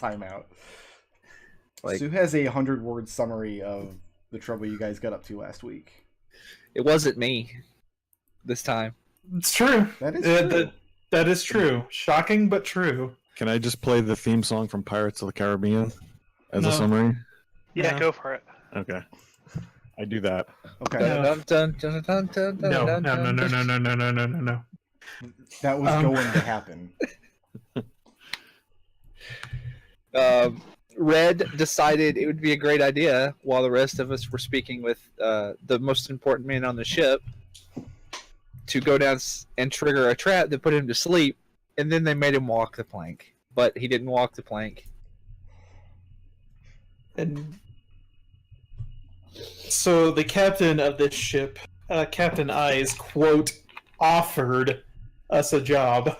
timeout. Like, Sue has a 100-word summary of the trouble you guys got up to last week. it wasn't me this time. It's true. That is true. That is true. Shocking, but true. Can I just play the theme song from Pirates of the Caribbean as No. a summary? Yeah, No. go for it. Okay. I do that. Okay. No. Dun, dun, dun, dun, dun, No, dun, no, no, dun, no, dun. no, no, no, no, no, no. That was going to happen. Red decided it would be a great idea, while the rest of us were speaking with the most important man on the ship, to go down and trigger a trap that put him to sleep, and then they made him walk the plank. But he didn't walk the plank. And so the captain of this ship, Captain Eyes, quote, offered us a job.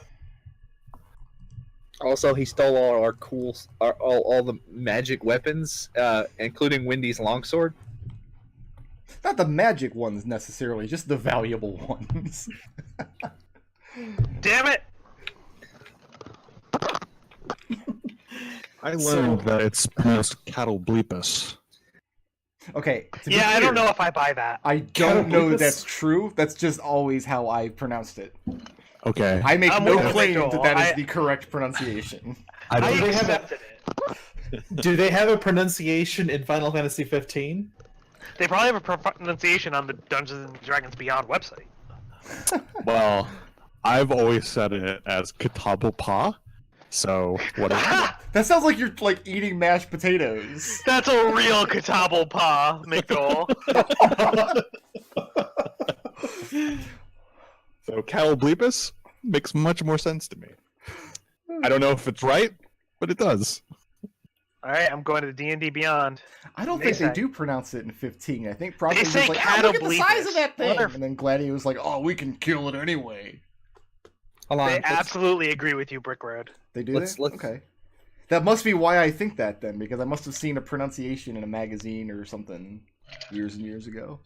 Also, he stole all our cool, all the magic weapons, including Wendy's longsword. Not the magic ones necessarily, just the valuable ones. Damn it! I learned that it's pronounced cattle bleepus. Okay. to be Yeah, I clear, don't know if I buy that. I don't know Cattle that's true. That's just always how I pronounced it. Okay. I make I'm no with you, claim Joel. that is I- the correct pronunciation. I they have a- accepted it. Do they have a pronunciation in Final Fantasy 15? They probably have a pronunciation on the Dungeons and Dragons Beyond website. Well, I've always said it as Katabalpa, so whatever. That sounds like you're like eating mashed potatoes. That's a real Kobold Pa, McDohl. So cattle bleepus makes much more sense to me. I don't know if it's right, but it does. Alright, I'm going to D&D Beyond. I don't They think they say- do pronounce it in 15. I think probably say just like, oh, look at the size cattle of that thing. bleepus. And then Gladiator was like, oh, we can kill it anyway. Hold on, They let's- absolutely agree with you, Brick Road. They do Let's- that? let's- Okay. That must be why I think that then, because I must have seen a pronunciation in a magazine or something years and years ago.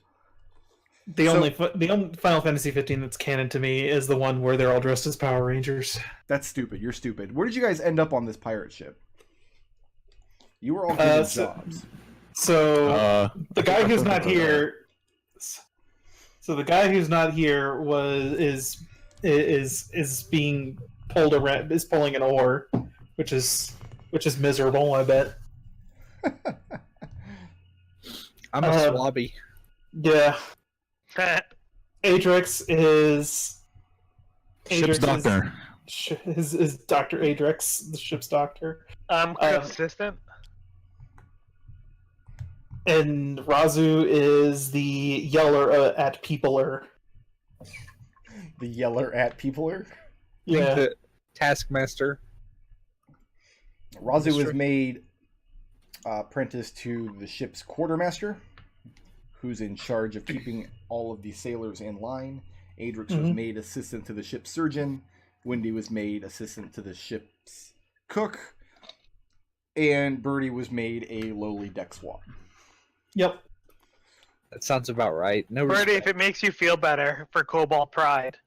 The So- only Final Fantasy 15 that's canon to me is the one where they're all dressed as Power Rangers. That's stupid. You're stupid. Where did you guys end up on this pirate ship? You were all given jobs. So the guy who's not uh, here. So the guy who's not here is being pulled around, is pulling an oar, which is miserable. I bet. I'm a swabby. Yeah. Adrex is Ship's doctor. Is Dr. Adrex, the ship's doctor. Consistent. And Raazu is the yeller at peopler. The yeller at peopler. Yeah. The Taskmaster. Raazu was Sure. made apprentice to the ship's quartermaster, who's in charge of keeping all of the sailors in line. Adrex was made assistant to the ship's surgeon. Wendy was made assistant to the ship's cook. And Birdie was made a lowly deck swab. Yep. That sounds about right. No Birdie, respect. if it makes you feel better for Kobold Pride,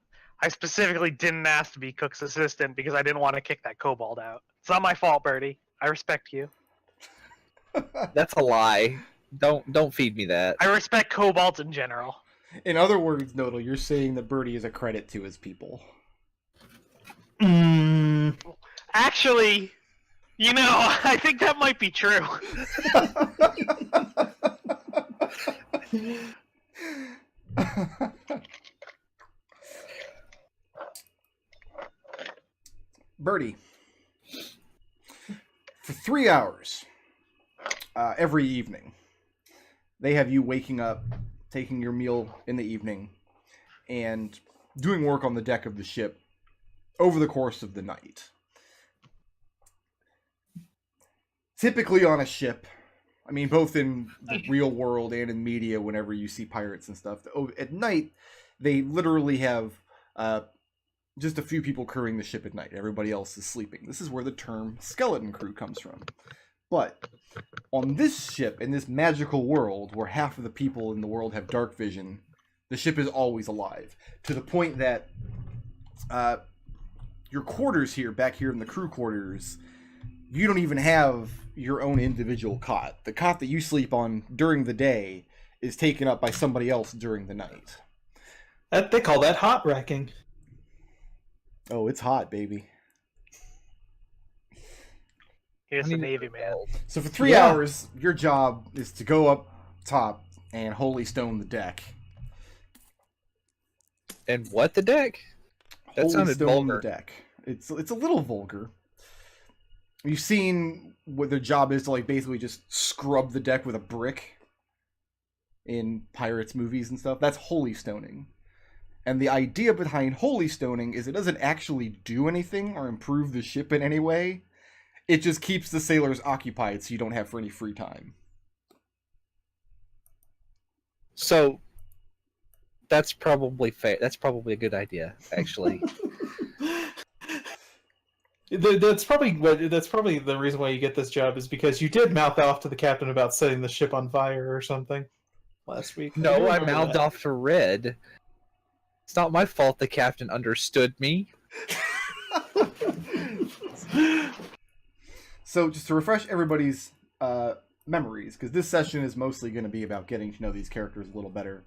I specifically didn't ask to be Cook's assistant because I didn't want to kick that Kobold out. It's not my fault, Birdie. I respect you. That's a lie. Don't feed me that. I respect Kobolds in general. In other words, Nodal, you're saying that Birdie is a credit to his people. Actually, you know, I think that might be true. Birdie, for 3 hours every evening, they have you waking up, taking your meal in the evening, and doing work on the deck of the ship over the course of the night. Typically on a ship, I mean, both in the real world and in media, whenever you see pirates and stuff, at night, they literally have just a few people crewing the ship at night. Everybody else is sleeping. This is where the term skeleton crew comes from. But on this ship, in this magical world, where half of the people in the world have dark vision, the ship is always alive. To the point that your quarters here, back here in the crew quarters, you don't even have your own individual cot. The cot that you sleep on during the day is taken up by somebody else during the night. They call that hot wrecking. Oh, it's hot, baby. Here's the Navy man. So for 3 hours, your job is to go up top and holy stone the deck. And what the deck? That Holy sounded stone vulgar. the deck. It's a little vulgar. You've seen what their job is to like basically just scrub the deck with a brick in pirates movies and stuff. That's holy stoning. And the idea behind holy stoning is it doesn't actually do anything or improve the ship in any way. It just keeps the sailors occupied so you don't have any free time. So that's probably fair. That's probably a good idea, actually. That's probably the reason why you get this job is because you did mouth off to the captain about setting the ship on fire or something last week. No, I mouthed off to Red. It's not my fault the captain understood me. So just to refresh everybody's memories, because this session is mostly going to be about getting to know these characters a little better.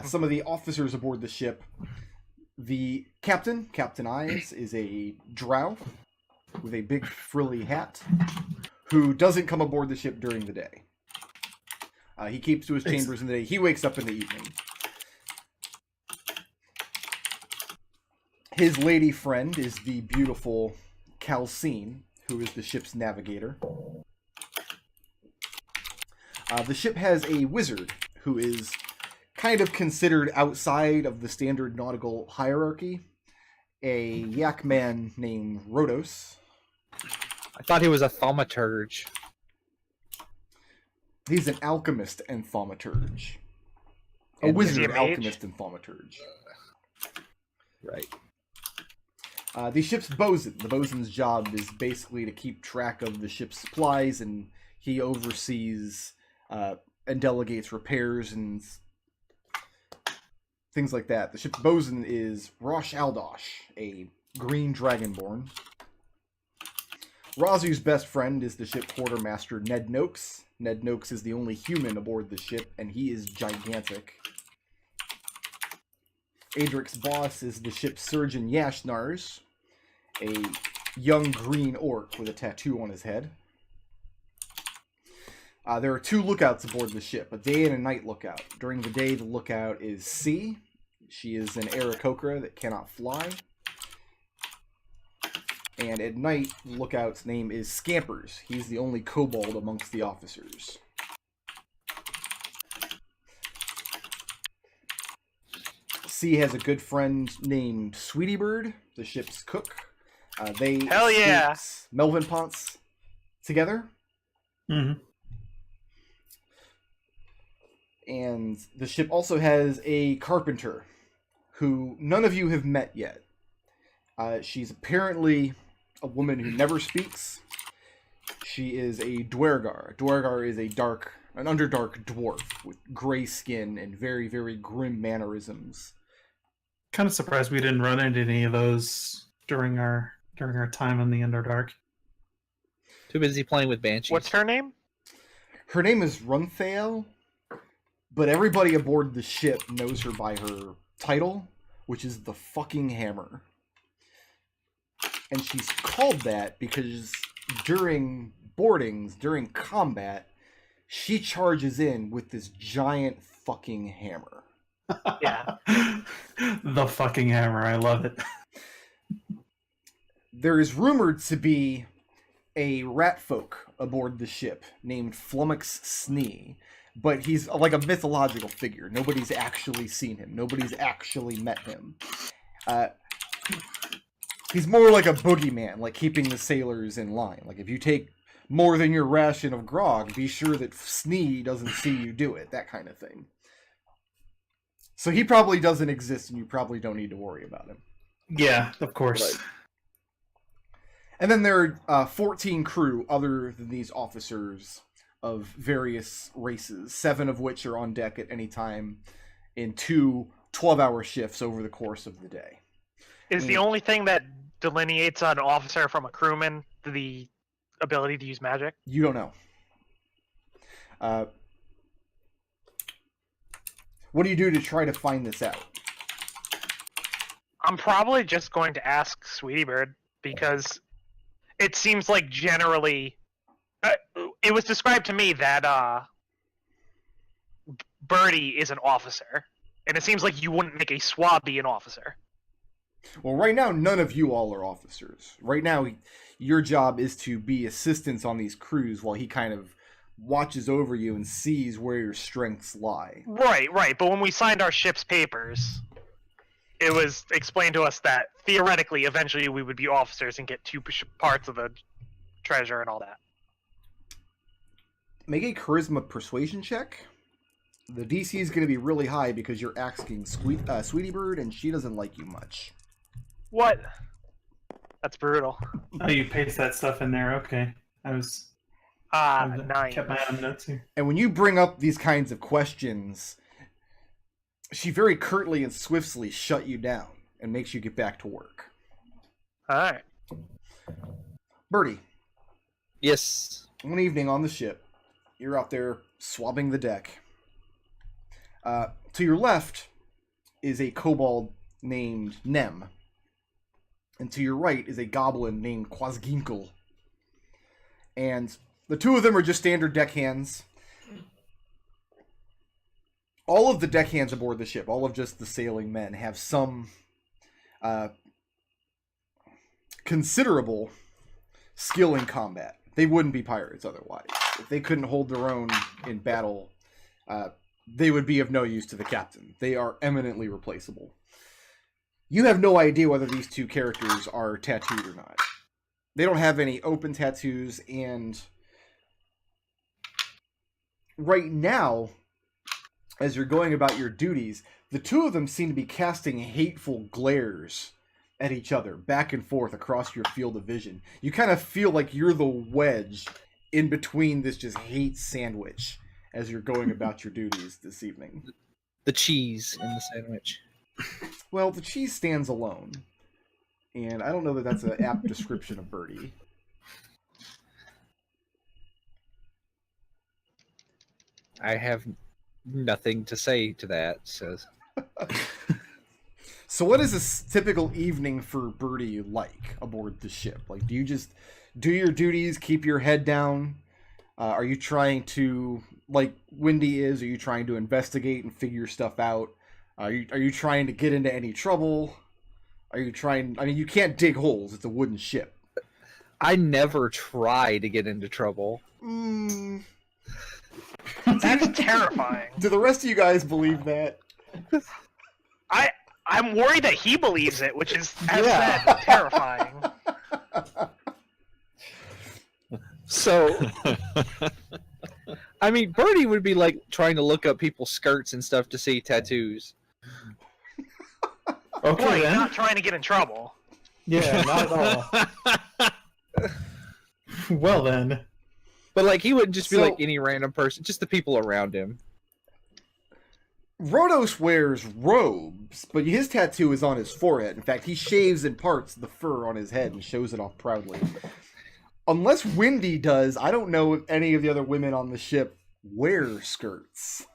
Some of the officers aboard the ship. The captain, Captain Eyes, is a drow with a big frilly hat who doesn't come aboard the ship during the day. He keeps to his chambers in the day. He wakes up in the evening. His lady friend is the beautiful Calcine, who is the ship's navigator. The ship has a wizard who is kind of considered outside of the standard nautical hierarchy. A yak man named Rhodos. I thought he was a thaumaturge. He's an alchemist and thaumaturge. A And wizard, is he a mage? alchemist, and thaumaturge. Right. The ship's bosun. The bosun's job is basically to keep track of the ship's supplies, and he oversees and delegates repairs and things like that. The ship's bosun is Rosh Aldosh, a green dragonborn. Raazu's best friend is the ship quartermaster Ned Noakes. Ned Noakes is the only human aboard the ship, and he is gigantic. Adrex's boss is the ship's surgeon Yashnars, a young green orc with a tattoo on his head. There are 2 lookouts aboard the ship, a day and a night lookout. During the day, the lookout is C. She is an Aarakocra that cannot fly. And at night, the lookout's name is Scampers. He's the only kobold amongst the officers. C has a good friend named Sweetie Bird, the ship's cook. They Hell yeah! escaped Melvin Ponce together. Mm-hmm. And the ship also has a carpenter who none of you have met yet. She's apparently a woman who never speaks. She is a Dwergar. A Dwergar is an underdark dwarf with gray skin and very, very grim mannerisms. Kind of surprised we didn't run into any of those during our time in the Underdark. Too busy playing with banshees. What's her name? Her name is Runthael, but everybody aboard the ship knows her by her title, which is the fucking Hammer. And she's called that because during boardings, during combat, she charges in with this giant fucking hammer. Yeah. The fucking hammer. I love it. There is rumored to be a rat folk aboard the ship named Flummox Snee, but he's like a mythological figure. Nobody's actually seen him. Nobody's actually met him. He's more like a boogeyman, like keeping the sailors in line. Like if you take more than your ration of grog, be sure that Snee doesn't see you do it. That kind of thing. So he probably doesn't exist, and you probably don't need to worry about him. Yeah, of course. Right. And then there are 14 crew other than these officers of various races, 7 of which are on deck at any time in 2 12-hour shifts over the course of the day. Is the only thing that delineates an officer from a crewman the ability to use magic? You don't know. What do you do to try to find this out? I'm probably just going to ask Sweetie Bird because it seems like generally it was described to me that Birdie is an officer, and it seems like you wouldn't make a swab be an officer. Well, right now, none of you all are officers. Right now, your job is to be assistants on these crews while he kind of watches over you and sees where your strengths lie. Right. But when we signed our ship's papers, it was explained to us that theoretically, eventually, we would be officers and get 2 parts of the treasure and all that. Make a charisma persuasion check. The DC is going to be really high because you're asking Sweetie Bird, and she doesn't like you much. What? That's brutal. Oh, you paste that stuff in there. Okay. I 9. kept my eye on notes here. And when you bring up these kinds of questions, she very curtly and swiftly shut you down and makes you get back to work. All right. Birdie, Yes. one evening on the ship, you're out there swabbing the deck. To your left is a kobold named Nem. And to your right is a goblin named Quasginkle. And the two of them are just standard deckhands. All of the deckhands aboard the ship, all of just the sailing men, have some considerable skill in combat. They wouldn't be pirates otherwise. If they couldn't hold their own in battle, they would be of no use to the captain. They are eminently replaceable. You have no idea whether these two characters are tattooed or not. They don't have any open tattoos, and right now, as you're going about your duties, the two of them seem to be casting hateful glares at each other, back and forth across your field of vision. You kind of feel like you're the wedge in between this just hate sandwich as you're going about your duties this evening. The cheese in the sandwich. Well, the cheese stands alone, and I don't know that that's an apt description of Birdie. I have nothing to say to that. So what is a typical evening for Birdie like aboard the ship? Like, do you just do your duties, keep your head down? Are you trying to, like Wendy is, are you trying to investigate and figure stuff out? Are you trying to get into any trouble? Are you trying... I mean, you can't dig holes. It's a wooden ship. I never try to get into trouble. That's terrifying. Do the rest of you guys believe that? I'm worried that he believes it, which is, as Yeah. said, terrifying. So, I mean, Birdie would be like trying to look up people's skirts and stuff to see tattoos. Okay, Right, then. not trying to get in trouble. Yeah, not at all. Well, then. But like, he wouldn't just be So- like any random person, just the people around him. Rhodos wears robes, but his tattoo is on his forehead. In fact, he shaves and parts the fur on his head and shows it off proudly. Unless Wendy does, I don't know if any of the other women on the ship wear skirts.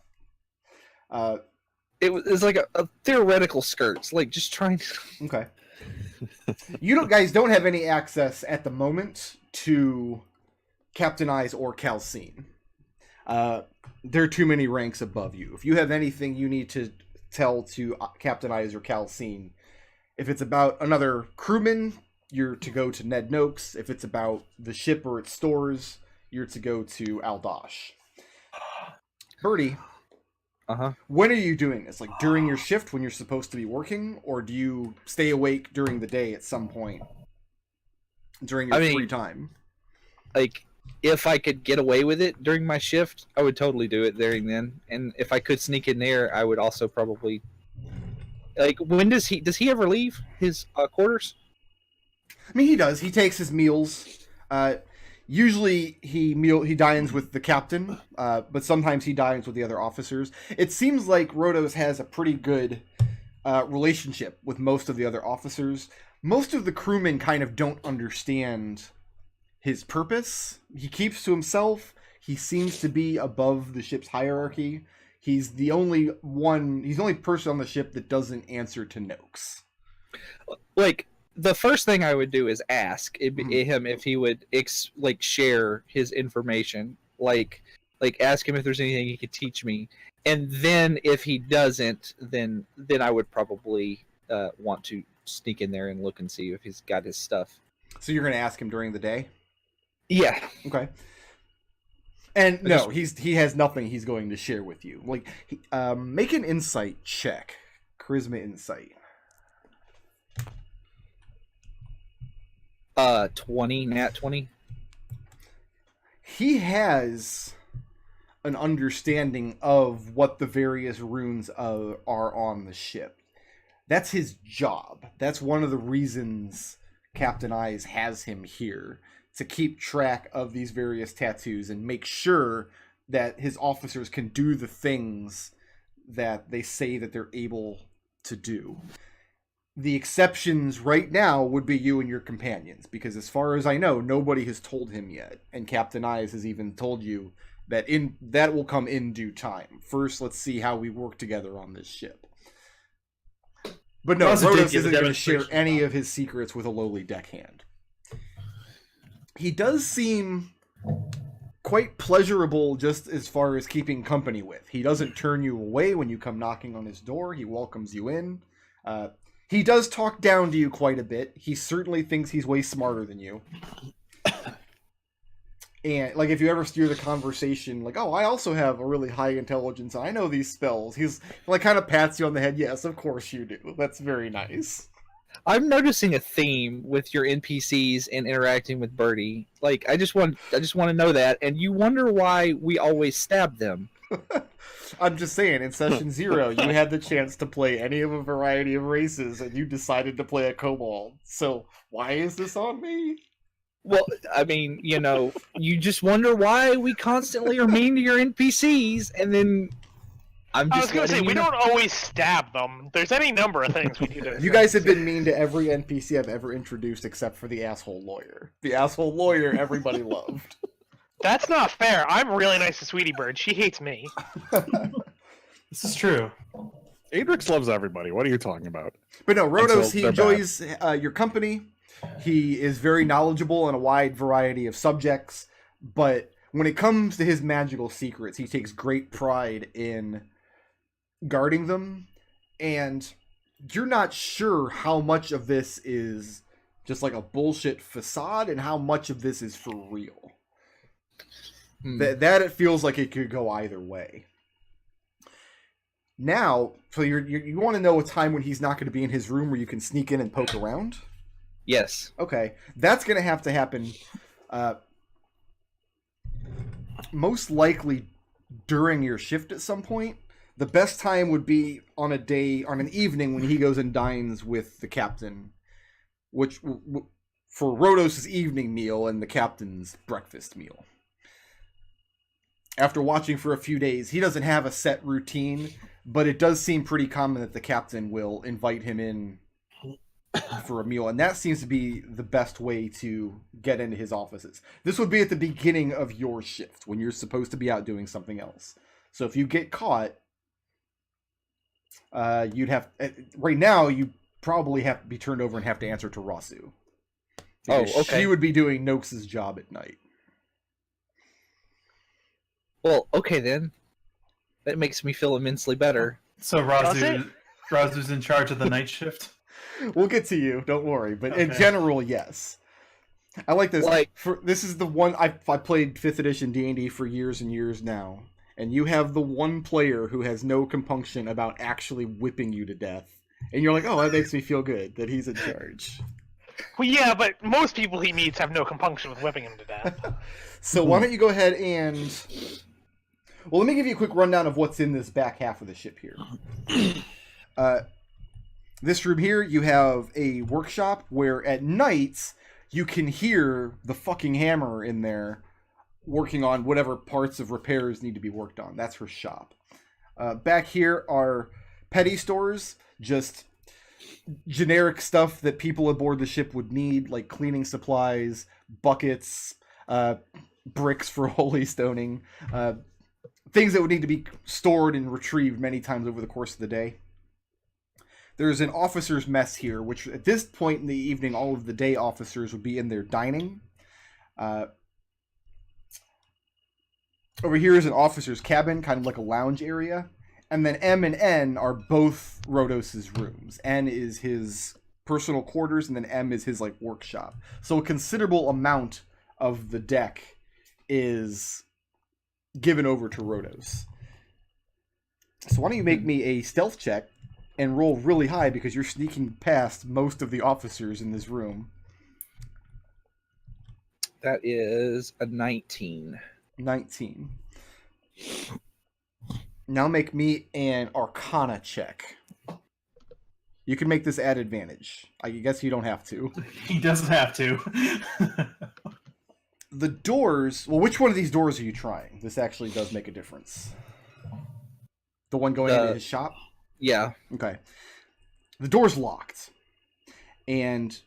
It was like a theoretical skirts, like just trying to... Okay. You guys don't have any access at the moment to Captain Eyes or Calcine. There are too many ranks above you. If you have anything you need to tell to Captain Eyes or Calcine, if it's about another crewman, you're to go to Ned Noakes. If it's about the ship or its stores, you're to go to Aldosh. Birdie, when are you doing this? Like during your shift when you're supposed to be working, or do you stay awake during the day at some point during your free time? Like, if I could get away with it during my shift, I would totally do it during then. And if I could sneak in there, I would also probably... Like, when does he ever leave his quarters? I mean, he does. He takes his meals. Usually he dines with the captain, but sometimes he dines with the other officers. It seems like Rhodos has a pretty good relationship with most of the other officers. Most of the crewmen kind of don't understand his purpose. He keeps to himself. He seems to be above the ship's hierarchy. He's the only person on the ship that doesn't answer to Noakes. Like, the first thing I would do is ask him if he would share his information. Like ask him if there's anything he could teach me. And then if he doesn't, then I would probably want to sneak in there and look and see if he's got his stuff. So you're going to ask him during the day? Yeah. Okay. And he has nothing he's going to share with you. Like, make an insight check. Charisma insight. 20, nat 20. He has an understanding of what the various runes are on the ship. That's his job. That's one of the reasons Captain Eyes has him here, to keep track of these various tattoos and make sure that his officers can do the things that they say that they're able to do. The exceptions right now would be you and your companions, because as far as I know, nobody has told him yet, and Captain Eyes has even told you that that will come in due time. First, let's see how we work together on this ship. But no, Raazu did Rhodos give a isn't going to share demonstration. any of his secrets with a lowly deckhand. He does seem quite pleasurable just as far as keeping company with. He doesn't turn you away when you come knocking on his door. He welcomes you in. He does talk down to you quite a bit. He certainly thinks he's way smarter than you. And, like, if you ever steer the conversation, like, oh, I also have a really high intelligence, I know these spells. He's, like, kind of pats you on the head. Yes, of course you do. That's very nice. I'm noticing a theme with your NPCs and interacting with Birdie. Like, I just want to know that, and you wonder why we always stab them. I'm just saying, in Session 0, you had the chance to play any of a variety of races, and you decided to play a Kobold. So, why is this on me? Well, I mean, you just wonder why we constantly are mean to your NPCs, and then I'm just. I was going to say, we know. don't always stab them. There's any number of things we do to. You guys have been mean to every NPC I've ever introduced except for the asshole lawyer. The asshole lawyer everybody loved. That's not fair. I'm really nice to Sweetie Bird. She hates me. This is true. Adrex loves everybody. What are you talking about? But no, Rhodos, Until he they're enjoys your company. He is very knowledgeable in a wide variety of subjects. But when it comes to his magical secrets, he takes great pride in guarding them. And you're not sure how much of this is just like a bullshit facade and how much of this is for real. That it feels like it could go either way. Now, so you want to know a time when he's not going to be in his room where you can sneak in and poke around? Yes. Okay, that's going to happen most likely during your shift at some point. The best time would be on an evening when he goes and dines with the captain, which for Rhodos' evening meal and the captain's breakfast meal. After watching for a few days, he doesn't have a set routine, but it does seem pretty common that the captain will invite him in for a meal, and that seems to be the best way to get into his offices. This would be at the beginning of your shift, when you're supposed to be out doing something else. So if you get caught, you'd have... Right now, you probably have to be turned over and have to answer to Raazu. Oh, okay. She would be doing Noakes' job at night. Well, okay then. That makes me feel immensely better. So Raazu's in charge of the night shift. We'll get to you, don't worry. But in Okay. general, yes. I like this. Like- This is the one I played 5th edition D&D for years and years now, and you have the one player who has no compunction about actually whipping you to death, and you're like, oh, that makes me feel good that he's in charge. Well, yeah, but most people he meets have no compunction with whipping him to death. So why don't you go ahead and... Well, let me give you a quick rundown of what's in this back half of the ship here. This room here, you have a workshop where at nights you can hear the fucking hammer in there working on whatever parts of repairs need to be worked on. That's her shop. Back here are petty stores, just generic stuff that people aboard the ship would need, like cleaning supplies, buckets, bricks for holy stoning, things that would need to be stored and retrieved many times over the course of the day. There's an officer's mess here, which at this point in the evening, all of the day officers would be in their dining. Over here is an officer's cabin, kind of like a lounge area. And then M and N are both Rhodos's rooms. N is his personal quarters, and then M is his like workshop. So a considerable amount of the deck is given over to Rhodos. So why don't you make me a stealth check and roll really high, because you're sneaking past most of the officers in this room. That is a 19. 19. Now make me an Arcana check. You can make this at advantage. I guess you don't have to. He doesn't have to. The doors... Well, which one of these doors are you trying? This actually does make a difference. The one going into his shop? Yeah. Okay. The door's locked. And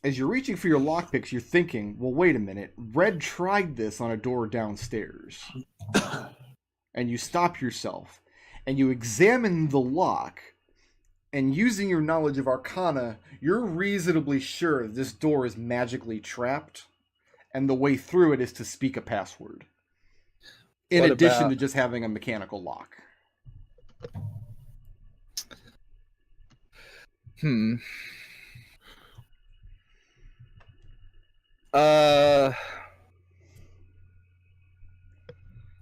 as you're reaching for your lockpicks, you're thinking, well, wait a minute. Red tried this on a door downstairs. And you stop yourself. And you examine the lock. And using your knowledge of Arcana, you're reasonably sure this door is magically trapped. And the way through it is to speak a password. In addition to just having a mechanical lock.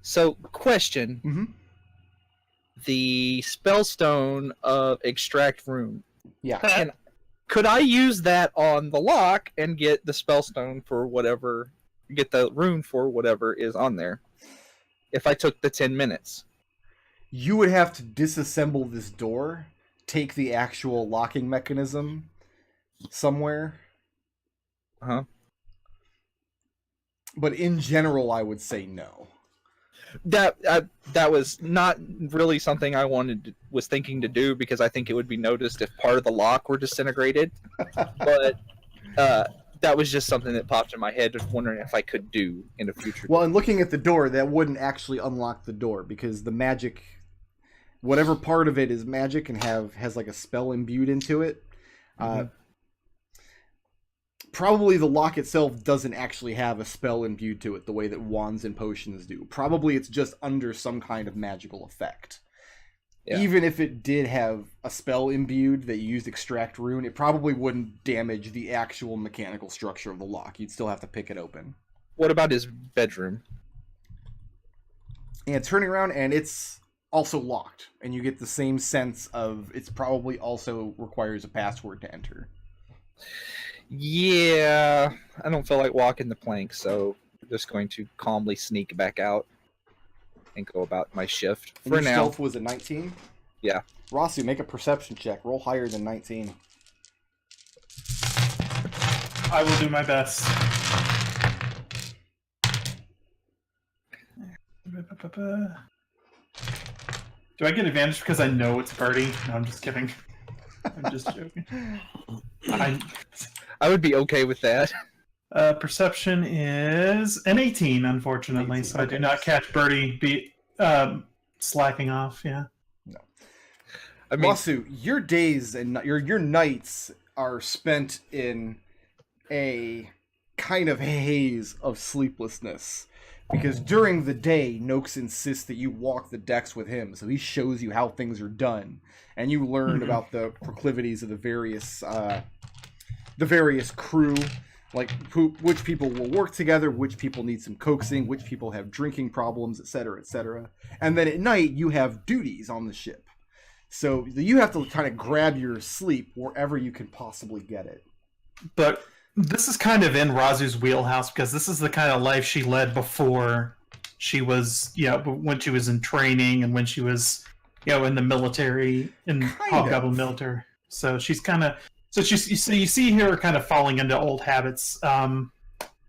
So, question. Mm-hmm. The spellstone of Extract Rune. Yeah. Could I use that on the lock and get the spellstone for whatever, get the rune for whatever is on there? If I took the 10 minutes. You would have to disassemble this door, take the actual locking mechanism somewhere. Uh-huh. But in general, I would say no. That was not really something I was thinking to do, because I think it would be noticed if part of the lock were disintegrated. But that was just something that popped in my head, just wondering if I could do in the future. Well, and looking at the door, that wouldn't actually unlock the door, because the magic, whatever part of it is magic and has like a spell imbued into it. Probably the lock itself doesn't actually have a spell imbued to it the way that wands and potions do. Probably it's just under some kind of magical effect. Yeah. Even if it did have a spell imbued that used Extract Rune, it probably wouldn't damage the actual mechanical structure of the lock. You'd still have to pick it open. What about his bedroom? And turning around, and it's also locked. And you get the same sense of it's probably also requires a password to enter. Yeah, I don't feel like walking the plank, so I'm just going to calmly sneak back out and go about my shift and for your now. Stealth was a 19? Yeah. Raazu, make a perception check. Roll higher than 19. I will do my best. Do I get advantage because I know it's Birdie? No, I'm just kidding. I'm just joking. I would be okay with that. Perception is an 18, unfortunately, 18, so I do not catch Birdie slacking off. Yeah. No. I mean, Raazu, your days and your nights are spent in a kind of haze of sleeplessness. Because during the day, Noakes insists that you walk the decks with him, so he shows you how things are done, and you learn about the proclivities of the various crew, like which people will work together, which people need some coaxing, which people have drinking problems, etc., etc. And then at night, you have duties on the ship, so you have to kind of grab your sleep wherever you can possibly get it. But this is kind of in Raazu's wheelhouse, because this is the kind of life she led before she was, when she was in training and when she was, in the military, in Hobgoblin military. So she's kind of, so you see her kind of falling into old habits.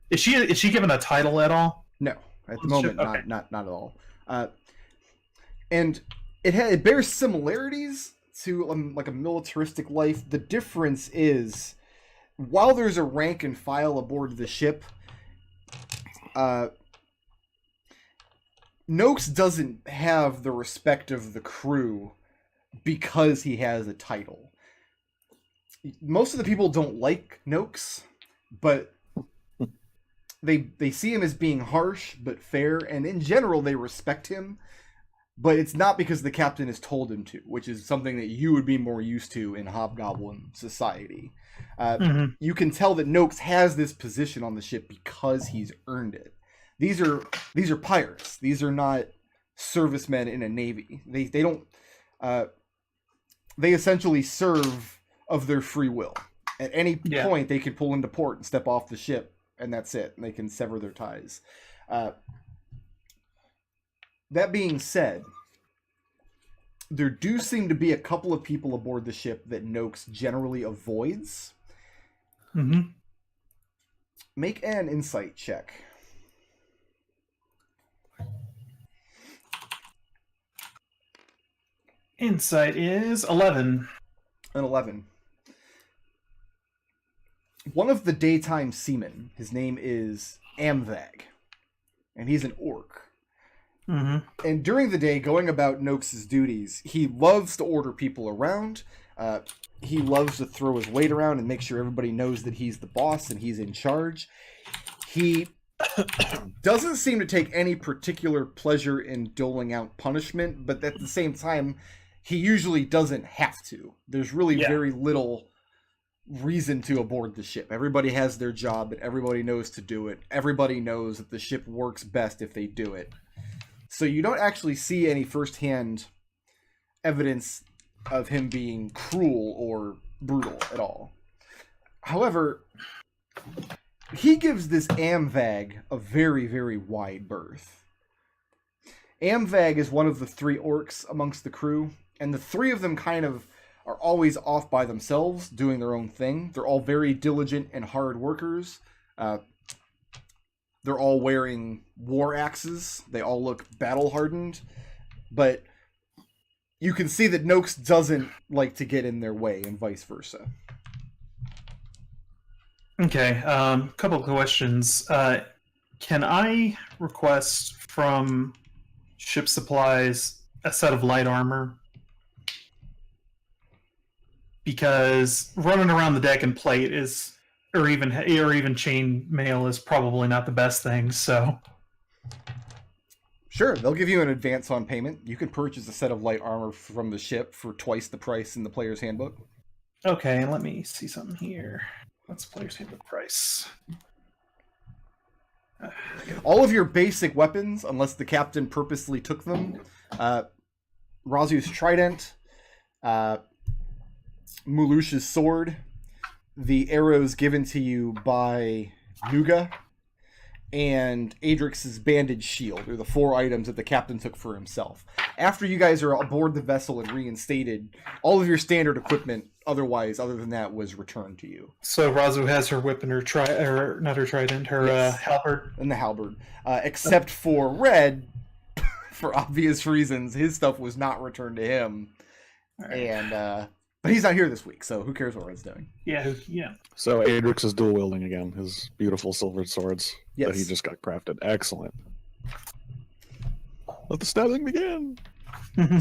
Is she given a title at all? No, at the moment, okay. not at all. And it bears similarities to like a militaristic life. The difference is, while there's a rank and file aboard the ship, Noakes doesn't have the respect of the crew because he has a title. Most of the people don't like Noakes, but they see him as being harsh but fair, and in general they respect him. But it's not because the captain has told him to, which is something that you would be more used to in Hobgoblin society. You can tell that Noakes has this position on the ship because he's earned it. These are pirates. These are not servicemen in a navy. They don't. They essentially serve of their free will. At any point, they can pull into port and step off the ship, and that's it. And they can sever their ties. That being said, there do seem to be a couple of people aboard the ship that Noakes generally avoids. Mm-hmm. Make an insight check. Insight is 11. An 11. One of the daytime seamen, his name is Amvag, and he's an orc. Mm-hmm. And during the day, going about Noakes' duties, he loves to order people around. He loves to throw his weight around and make sure everybody knows that he's the boss and he's in charge. He doesn't seem to take any particular pleasure in doling out punishment, but at the same time, he usually doesn't have to. There's really very little reason to aboard the ship. Everybody has their job and everybody knows to do it. Everybody knows that the ship works best if they do it. So you don't actually see any firsthand evidence of him being cruel or brutal at all. However, he gives this Amvag a very, very wide berth. Amvag is one of the 3 orcs amongst the crew, and the 3 of them kind of are always off by themselves, doing their own thing. They're all very diligent and hard workers. They're all wearing war axes. They all look battle-hardened. But you can see that Noakes doesn't like to get in their way, and vice versa. Okay, couple of questions. Can I request from ship supplies a set of light armor? Because running around the deck in plate is... Or even chain mail is probably not the best thing, so... Sure, they'll give you an advance on payment. You can purchase a set of light armor from the ship for twice the price in the player's handbook. Okay, let me see something here. What's the player's handbook price? All of your basic weapons, unless the captain purposely took them, Raazu's trident, Mulush's sword, the arrows given to you by Nuga, and Adrex's bandage shield are the 4 items that the captain took for himself. After you guys are aboard the vessel and reinstated, all of your standard equipment, other than that, was returned to you. So Raazu has her whip and her halberd. And the halberd. Except for Red, for obvious reasons, his stuff was not returned to him. Right. And but he's not here this week, so who cares what Red's doing? Yeah. So Adrex is dual wielding again, his beautiful silver swords that he just got crafted. Excellent. Let the stabbing begin.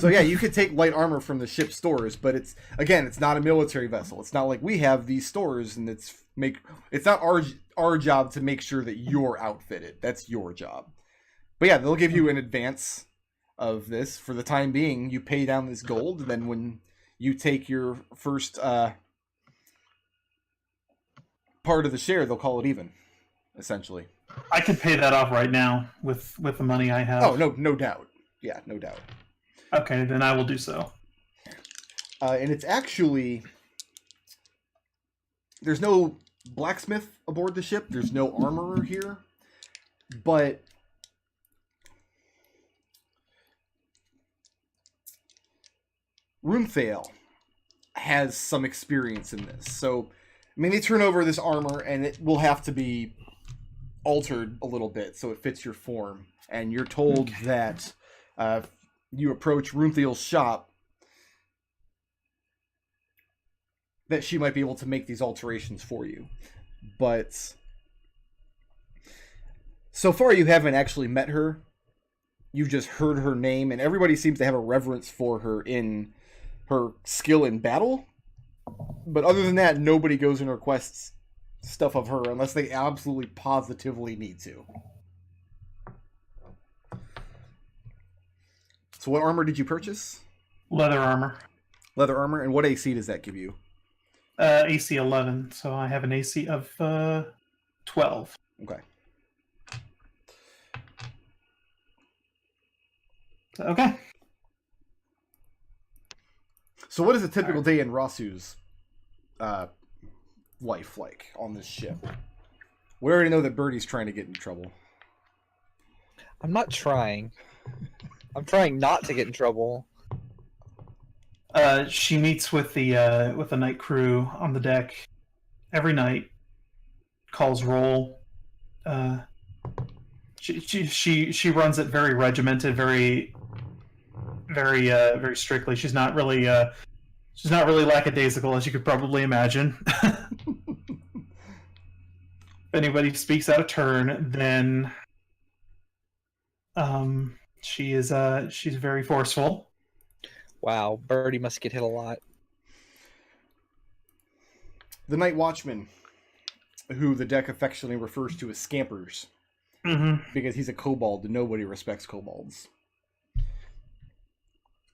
So yeah, you could take light armor from the ship stores, but it's not a military vessel. It's not like we have these stores, and it's not our job to make sure that you're outfitted. That's your job. But yeah, they'll give you an advance of this for the time being. You pay down this gold, and then when you take your first part of the share, they'll call it even, essentially. I could pay that off right now with the money I have. Oh, no doubt. Yeah, no doubt. Okay, then I will do so. And it's actually... There's no blacksmith aboard the ship. There's no armorer here. But... Rumthael has some experience in this. So, I mean, they turn over this armor, and it will have to be altered a little bit so it fits your form. And you're told that you approach Rumthael's shop, that she might be able to make these alterations for you. But so far you haven't actually met her. You've just heard her name, and everybody seems to have a reverence for her in her skill in battle. But other than that, nobody goes and requests stuff of her unless they absolutely positively need to. So what armor did you purchase? Leather armor. Leather armor, and what AC does that give you? AC 11, so I have an AC of 12. Okay. Okay. So what is a typical day in Raazu's life like on this ship? We already know that Birdie's trying to get in trouble. I'm not trying. I'm trying not to get in trouble. She meets with the night crew on the deck every night. Calls roll. She runs it very regimented, very strictly. She's not really lackadaisical, as you could probably imagine. If anybody speaks out of turn, then she's very forceful. Wow, Birdie must get hit a lot. The night watchman, who the deck affectionately refers to as Scampers, because he's a kobold and nobody respects kobolds.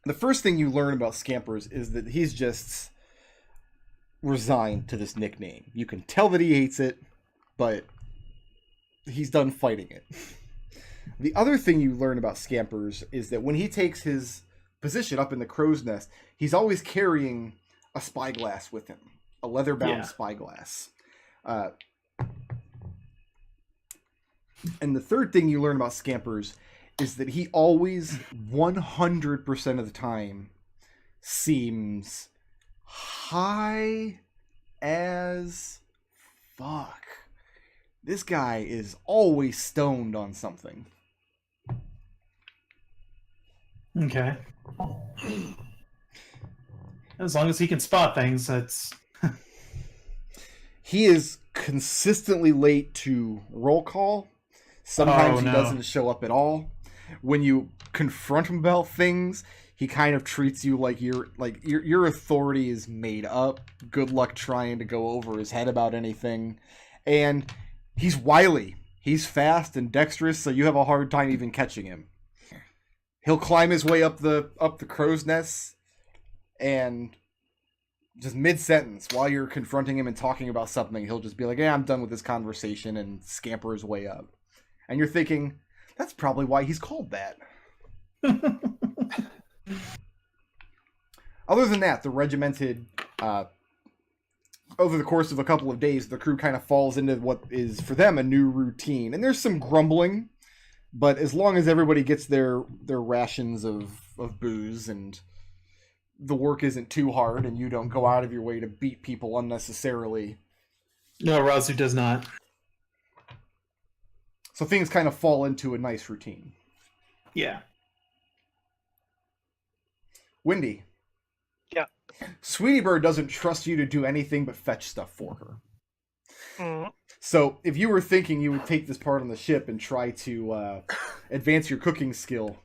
The first thing you learn about Scampers is that he's just resigned to this nickname. You can tell that he hates it, but he's done fighting it. The other thing you learn about Scampers is that when he takes his position up in the crow's nest, he's always carrying a spyglass with him, a leather-bound spyglass. And the third thing you learn about Scampers is that he always, 100% of the time, seems high as fuck. This guy is always stoned on something. Okay. As long as he can spot things, that's... He is consistently late to roll call. Sometimes he doesn't show up at all. When you confront him about things, he kind of treats you like your authority is made up. Good luck trying to go over his head about anything. And he's wily. He's fast and dexterous, so you have a hard time even catching him. He'll climb his way up the crow's nest, and just mid-sentence, while you're confronting him and talking about something, he'll just be like, yeah, I'm done with this conversation, and scamper his way up. And you're thinking, that's probably why he's called that. Other than that, the regimented, over the course of a couple of days, the crew kind of falls into what is, for them, a new routine. And there's some grumbling, but as long as everybody gets their rations of booze and the work isn't too hard and you don't go out of your way to beat people unnecessarily. No, Raazu does not. So things kind of fall into a nice routine. Yeah. Wendy. Yeah. Sweetie Bird doesn't trust you to do anything but fetch stuff for her. Mm. So if you were thinking you would take this part on the ship and try to advance your cooking skill,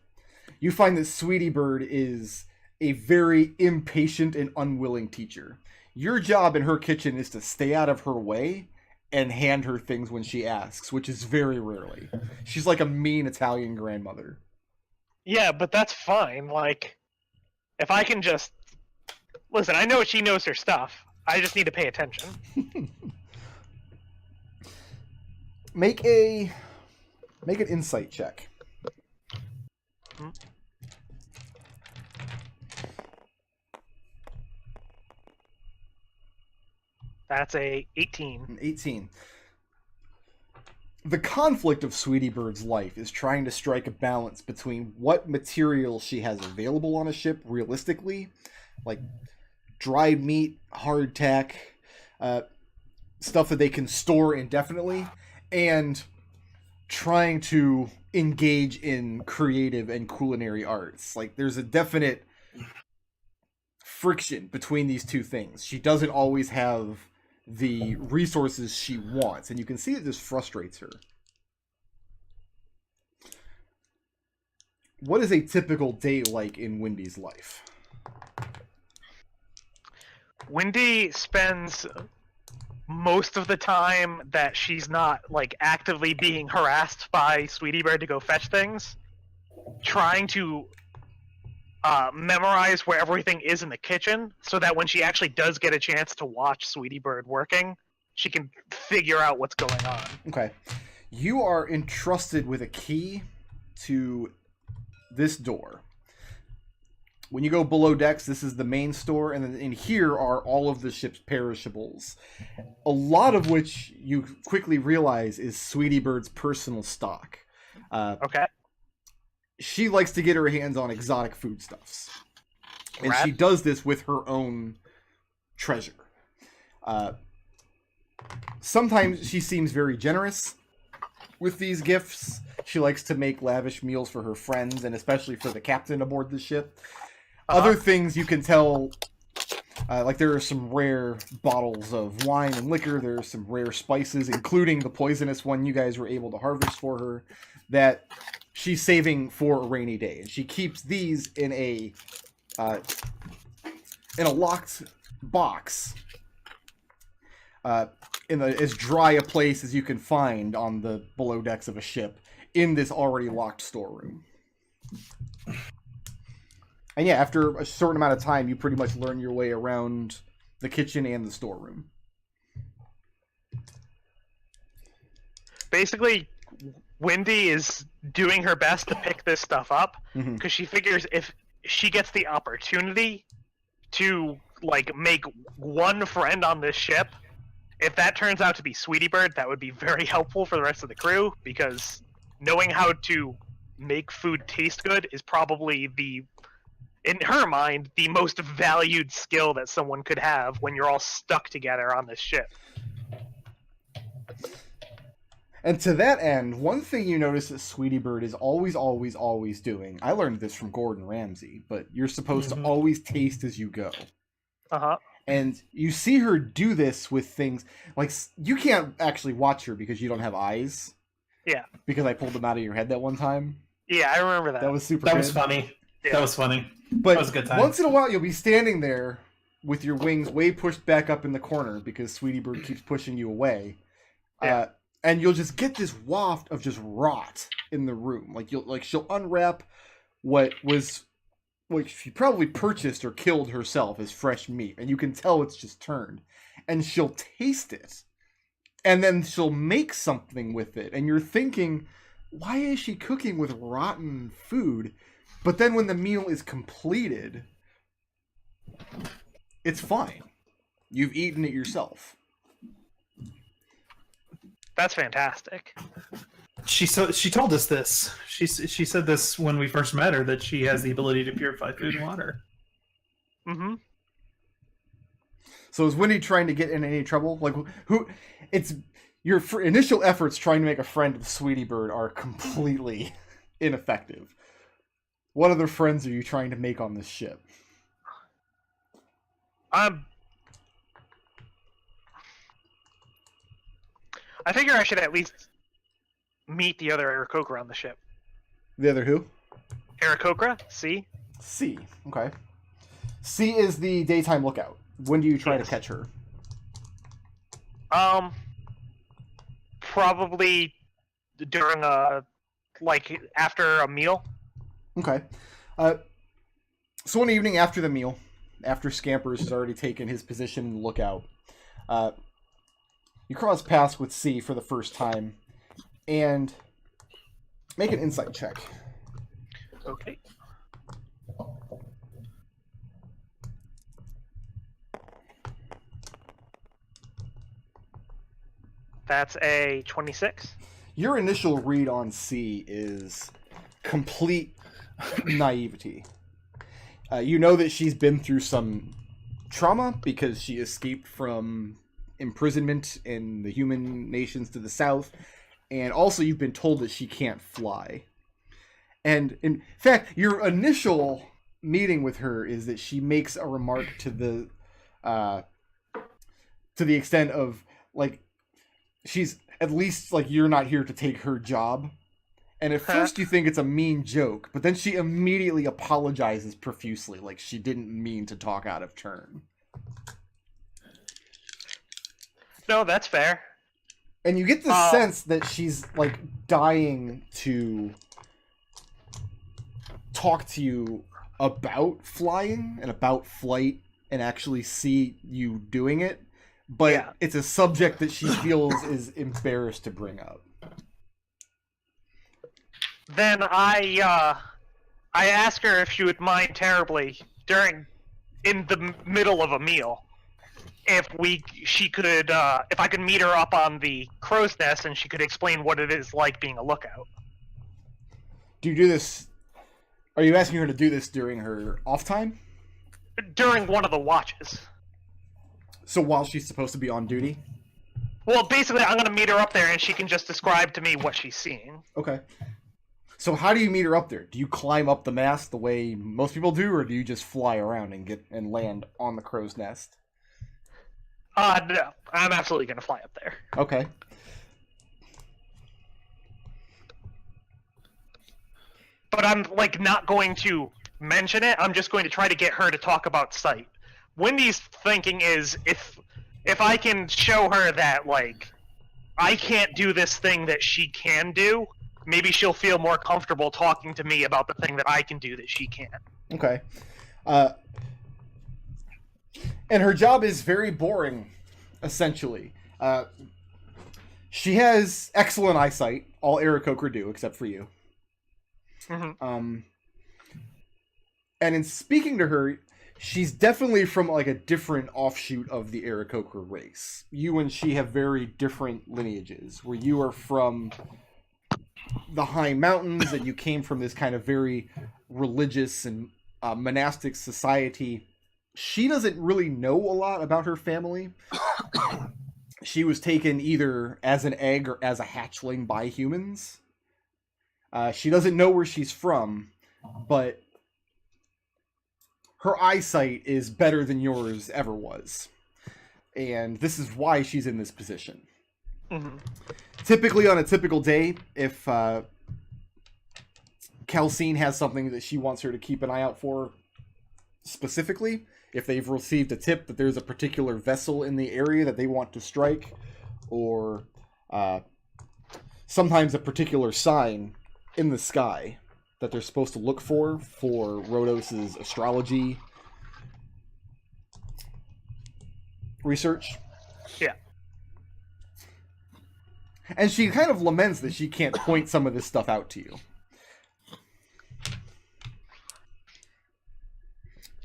you find that Sweetie Bird is a very impatient and unwilling teacher. Your job in her kitchen is to stay out of her way and hand her things when she asks, which is very rarely. She's like a mean Italian grandmother. Yeah, but that's fine. Like, if I can just... Listen, I know she knows her stuff. I just need to pay attention. Make an insight check. Hmm? That's a 18. An 18. The conflict of Sweetie Bird's life is trying to strike a balance between what materials she has available on a ship realistically, like dried meat, hardtack, stuff that they can store indefinitely, and trying to engage in creative and culinary arts. Like, there's a definite friction between these two things. She doesn't always have the resources she wants, and you can see it just frustrates her. What is a typical day like in Wendy's life? Wendy spends most of the time that she's not like actively being harassed by Sweetie Bird to go fetch things, trying to memorize where everything is in the kitchen, so that when she actually does get a chance to watch Sweetie Bird working, she can figure out what's going on. Okay. You are entrusted with a key to this door. When you go below decks, this is the main store, and then in here are all of the ship's perishables. A lot of which you quickly realize is Sweetie Bird's personal stock. Okay. She likes to get her hands on exotic foodstuffs. And Rat. she does this with her own treasure. Sometimes she seems very generous with these gifts. She likes to make lavish meals for her friends, and especially for the captain aboard the ship. Other things you can tell, like there are some rare bottles of wine and liquor, there are some rare spices, including the poisonous one you guys were able to harvest for her, that she's saving for a rainy day. And she keeps these in a locked box, in as dry a place as you can find on the below decks of a ship, in this already locked storeroom. And yeah, after a certain amount of time, you pretty much learn your way around the kitchen and the storeroom. Basically, Wendy is doing her best to pick this stuff up, because she figures if she gets the opportunity to like make one friend on this ship, if that turns out to be Sweetie Bird, that would be very helpful for the rest of the crew, because knowing how to make food taste good is probably in her mind, the most valued skill that someone could have when you're all stuck together on this ship. And to that end, one thing you notice that Sweetie Bird is always, always, always doing, I learned this from Gordon Ramsay, but you're supposed to always taste as you go. Uh-huh. And you see her do this with things, like, you can't actually watch her because you don't have eyes. Yeah. Because I pulled them out of your head that one time. Yeah, I remember that. That was super That good. was funny. Yeah. That was funny. But That was a good time. once in a while, you'll be standing there with your wings way pushed back up in the corner because Sweetie Bird keeps pushing you away. Yeah. And you'll just get this waft of just rot in the room. She'll unwrap what she probably purchased or killed herself as fresh meat, and you can tell it's just turned. And she'll taste it. And then she'll make something with it. And you're thinking, why is she cooking with rotten food? But then when the meal is completed, it's fine. You've eaten it yourself. That's fantastic. She told us this. She said this when we first met her, that she has the ability to purify food and water. Mm-hmm. So is Wendy trying to get in any trouble? Like, it's your initial efforts trying to make a friend with Sweetie Bird are completely ineffective. What other friends are you trying to make on this ship? I figure I should at least meet the other Aarakocra on the ship. The other who? Aarakocra? C? C. Okay. C is the daytime lookout. When do you try to catch her? Probably during after a meal. Okay. So one evening after the meal, after Scampers has already taken his position in the lookout, you cross paths with C for the first time, and make an insight check. Okay. That's a 26. Your initial read on C is complete naivety. You know that she's been through some trauma because she escaped from imprisonment in the human nations to the south, and also you've been told that she can't fly. And in fact, your initial meeting with her is that she makes a remark to the extent of like she's at least like you're not here to take her job. And at first you think it's a mean joke, but then she immediately apologizes profusely, like she didn't mean to talk out of turn. No, that's fair. And you get the sense that she's like dying to talk to you about flying and about flight and actually see you doing it, but it's a subject that she feels is embarrassed to bring up. Then I ask her if she would mind terribly in the middle of a meal, if I could meet her up on the crow's nest and she could explain what it is like being a lookout. Do you do this? Are you asking her to do this during her off time? During one of the watches. So while she's supposed to be on duty? Well, basically, I'm going to meet her up there and she can just describe to me what she's seeing. Okay. So how do you meet her up there? Do you climb up the mast the way most people do, or do you just fly around and land on the crow's nest? No. I'm absolutely going to fly up there. Okay. But I'm, like, not going to mention it. I'm just going to try to get her to talk about sight. Wendy's thinking is, if I can show her that, like, I can't do this thing that she can do, maybe she'll feel more comfortable talking to me about the thing that I can do that she can't. Okay. And her job is very boring, essentially. She has excellent eyesight. All Aarakocra do, except for you. Mm-hmm. And in speaking to her, she's definitely from like a different offshoot of the Aarakocra race. You and she have very different lineages, where you are from the high mountains and you came from this kind of very religious and monastic society. She doesn't really know a lot about her family. She was taken either as an egg or as a hatchling by humans. She doesn't know where she's from, but her eyesight is better than yours ever was. And this is why she's in this position. Mm-hmm. Typically, on a typical day, if Kelsine has something that she wants her to keep an eye out for specifically, if they've received a tip that there's a particular vessel in the area that they want to strike, or sometimes a particular sign in the sky that they're supposed to look for Rhodos's astrology research. Yeah. And she kind of laments that she can't point some of this stuff out to you.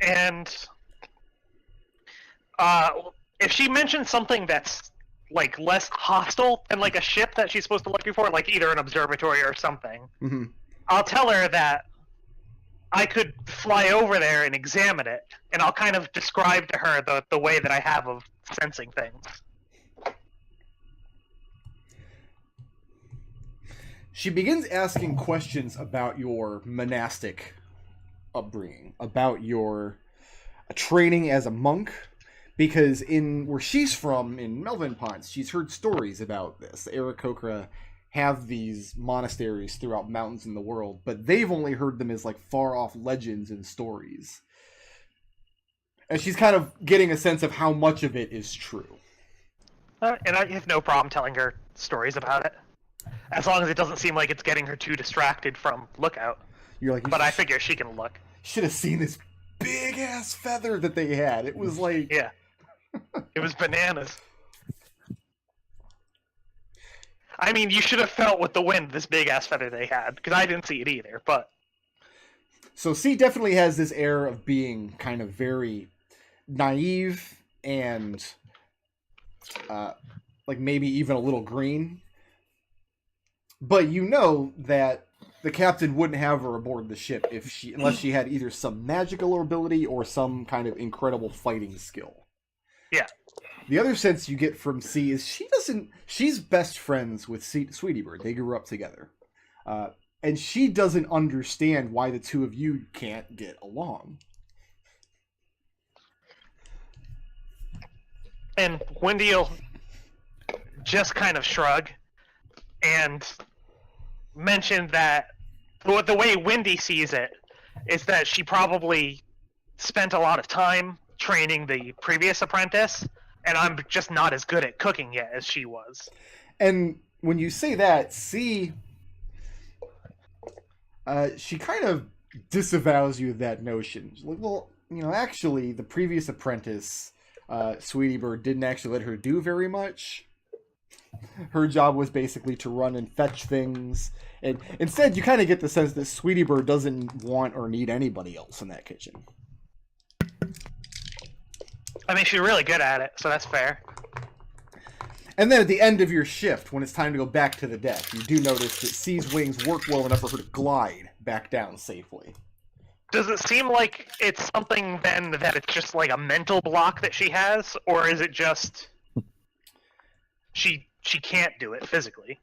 And if she mentions something that's like less hostile than like a ship that she's supposed to look for, like either an observatory or something, Mm-hmm. I'll tell her that I could fly over there and examine it, and I'll kind of describe to her the way that I have of sensing things. She begins asking questions about your monastic upbringing, about your training as a monk, because in where she's from, in Melvin Ponds, she's heard stories about this. The Aarakocra have these monasteries throughout mountains in the world, but they've only heard them as like far-off legends and stories. And she's kind of getting a sense of how much of it is true. And I have no problem telling her stories about it, as long as it doesn't seem like it's getting her too distracted from Lookout. You're like, But I figure she can look. should have seen this big-ass feather that they had. It was like... Yeah. It was bananas. I mean, you should have felt with the wind this big-ass feather they had, because I didn't see it either, but... So C definitely has this air of being kind of very naive and like maybe even a little green. But you know that the captain wouldn't have her aboard the ship unless she had either some magical ability or some kind of incredible fighting skill. Yeah. The other sense you get from C is she's best friends with Sweetie Bird. They grew up together. and she doesn't understand why the two of you can't get along. And Wendy will just kind of shrug and mention that the way Wendy sees it is that she probably spent a lot of time training the previous apprentice, and I'm just not as good at cooking yet as she was. And when you say that, she kind of disavows you of that notion. She's like, well, actually, the previous apprentice, Sweetie Bird, didn't actually let her do very much. Her job was basically to run and fetch things. And instead, you kind of get the sense that Sweetie Bird doesn't want or need anybody else in that kitchen. I mean, she's really good at it, so that's fair. And then at the end of your shift, when it's time to go back to the deck, you do notice that C's wings work well enough for her to glide back down safely. Does it seem like it's something then that it's just like a mental block that she has, or is it just she can't do it physically?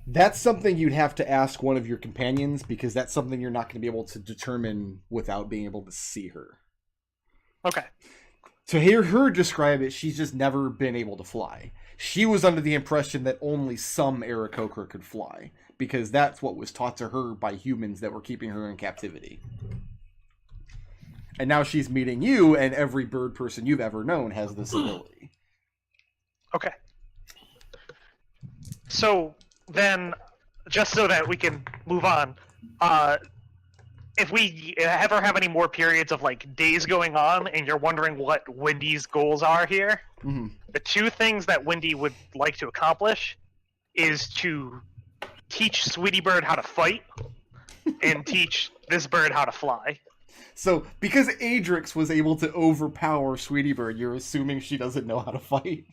That's something you'd have to ask one of your companions, because that's something you're not going to be able to determine without being able to see her. Okay. To hear her describe it, she's just never been able to fly. She was under the impression that only some Aarakocra could fly, because that's what was taught to her by humans that were keeping her in captivity. And now she's meeting you, and every bird person you've ever known has this ability. Okay. So then, just so that we can move on, if we ever have any more periods of like days going on and you're wondering what Wendy's goals are here, the two things that Wendy would like to accomplish is to teach Sweetie Bird how to fight and teach this bird how to fly. So, because Adrex was able to overpower Sweetie Bird, you're assuming she doesn't know how to fight?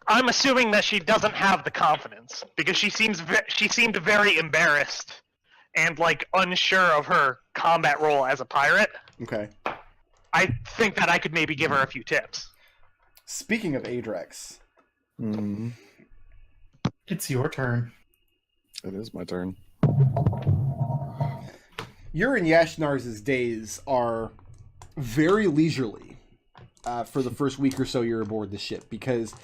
I'm assuming that she doesn't have the confidence, because she seemed very embarrassed and like unsure of her combat role as a pirate. Okay. I think that I could maybe give her a few tips. Speaking of Adrex, It's your turn. It is my turn. your and Yashnar's days are very leisurely for the first week or so you're aboard the ship, because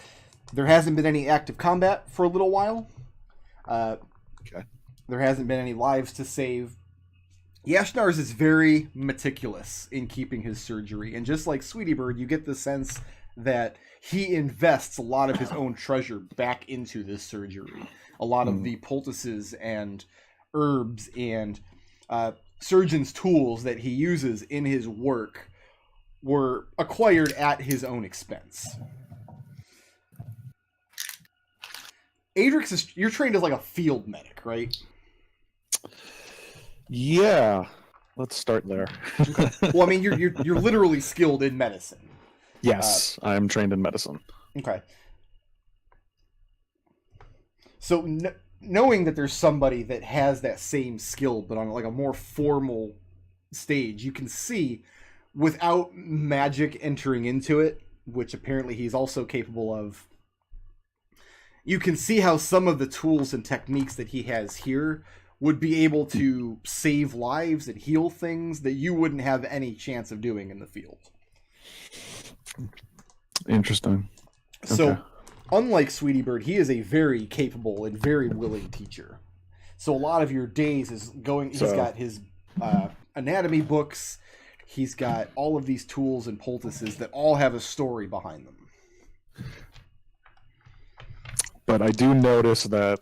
there hasn't been any active combat for a little while. Okay. There hasn't been any lives to save. Yashnar's is very meticulous in keeping his surgery, and just like Sweetie Bird, you get the sense that he invests a lot of his own treasure back into this surgery. A lot of the poultices and herbs and surgeon's tools that he uses in his work were acquired at his own expense. Adrex you're trained as like a field medic, right? Yeah. Let's start there. Well, I mean, you're literally skilled in medicine. Yes, I am trained in medicine. Okay. So knowing that there's somebody that has that same skill, but on like a more formal stage, you can see without magic entering into it, which apparently he's also capable of. You can see how some of the tools and techniques that he has here would be able to save lives and heal things that you wouldn't have any chance of doing in the field. Interesting. So, Okay. unlike Sweetie Bird, he is a very capable and very willing teacher. So a lot of your days is going... He's got his anatomy books. He's got all of these tools and poultices that all have a story behind them. But I do notice that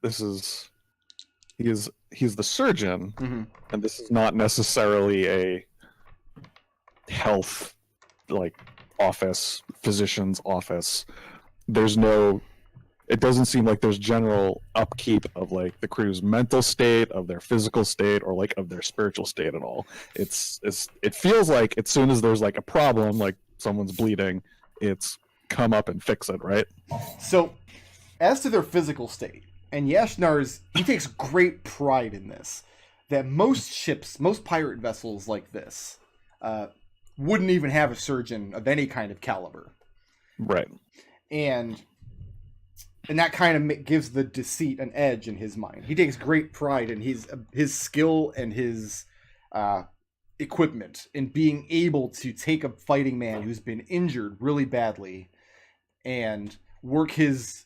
he's the surgeon, and this is not necessarily a health physician's office. It doesn't seem like there's general upkeep of like the crew's mental state, of their physical state, or like of their spiritual state at all. It feels like as soon as there's like a problem, like someone's bleeding, it's come up and fix it, right? So, as to their physical state, and Yashnar's, he takes great pride in this, that most ships, most pirate vessels like this, wouldn't even have a surgeon of any kind of caliber. Right. And and that kind of gives the deceit an edge in his mind. He takes great pride in his skill and his equipment in being able to take a fighting man who's been injured really badly and work his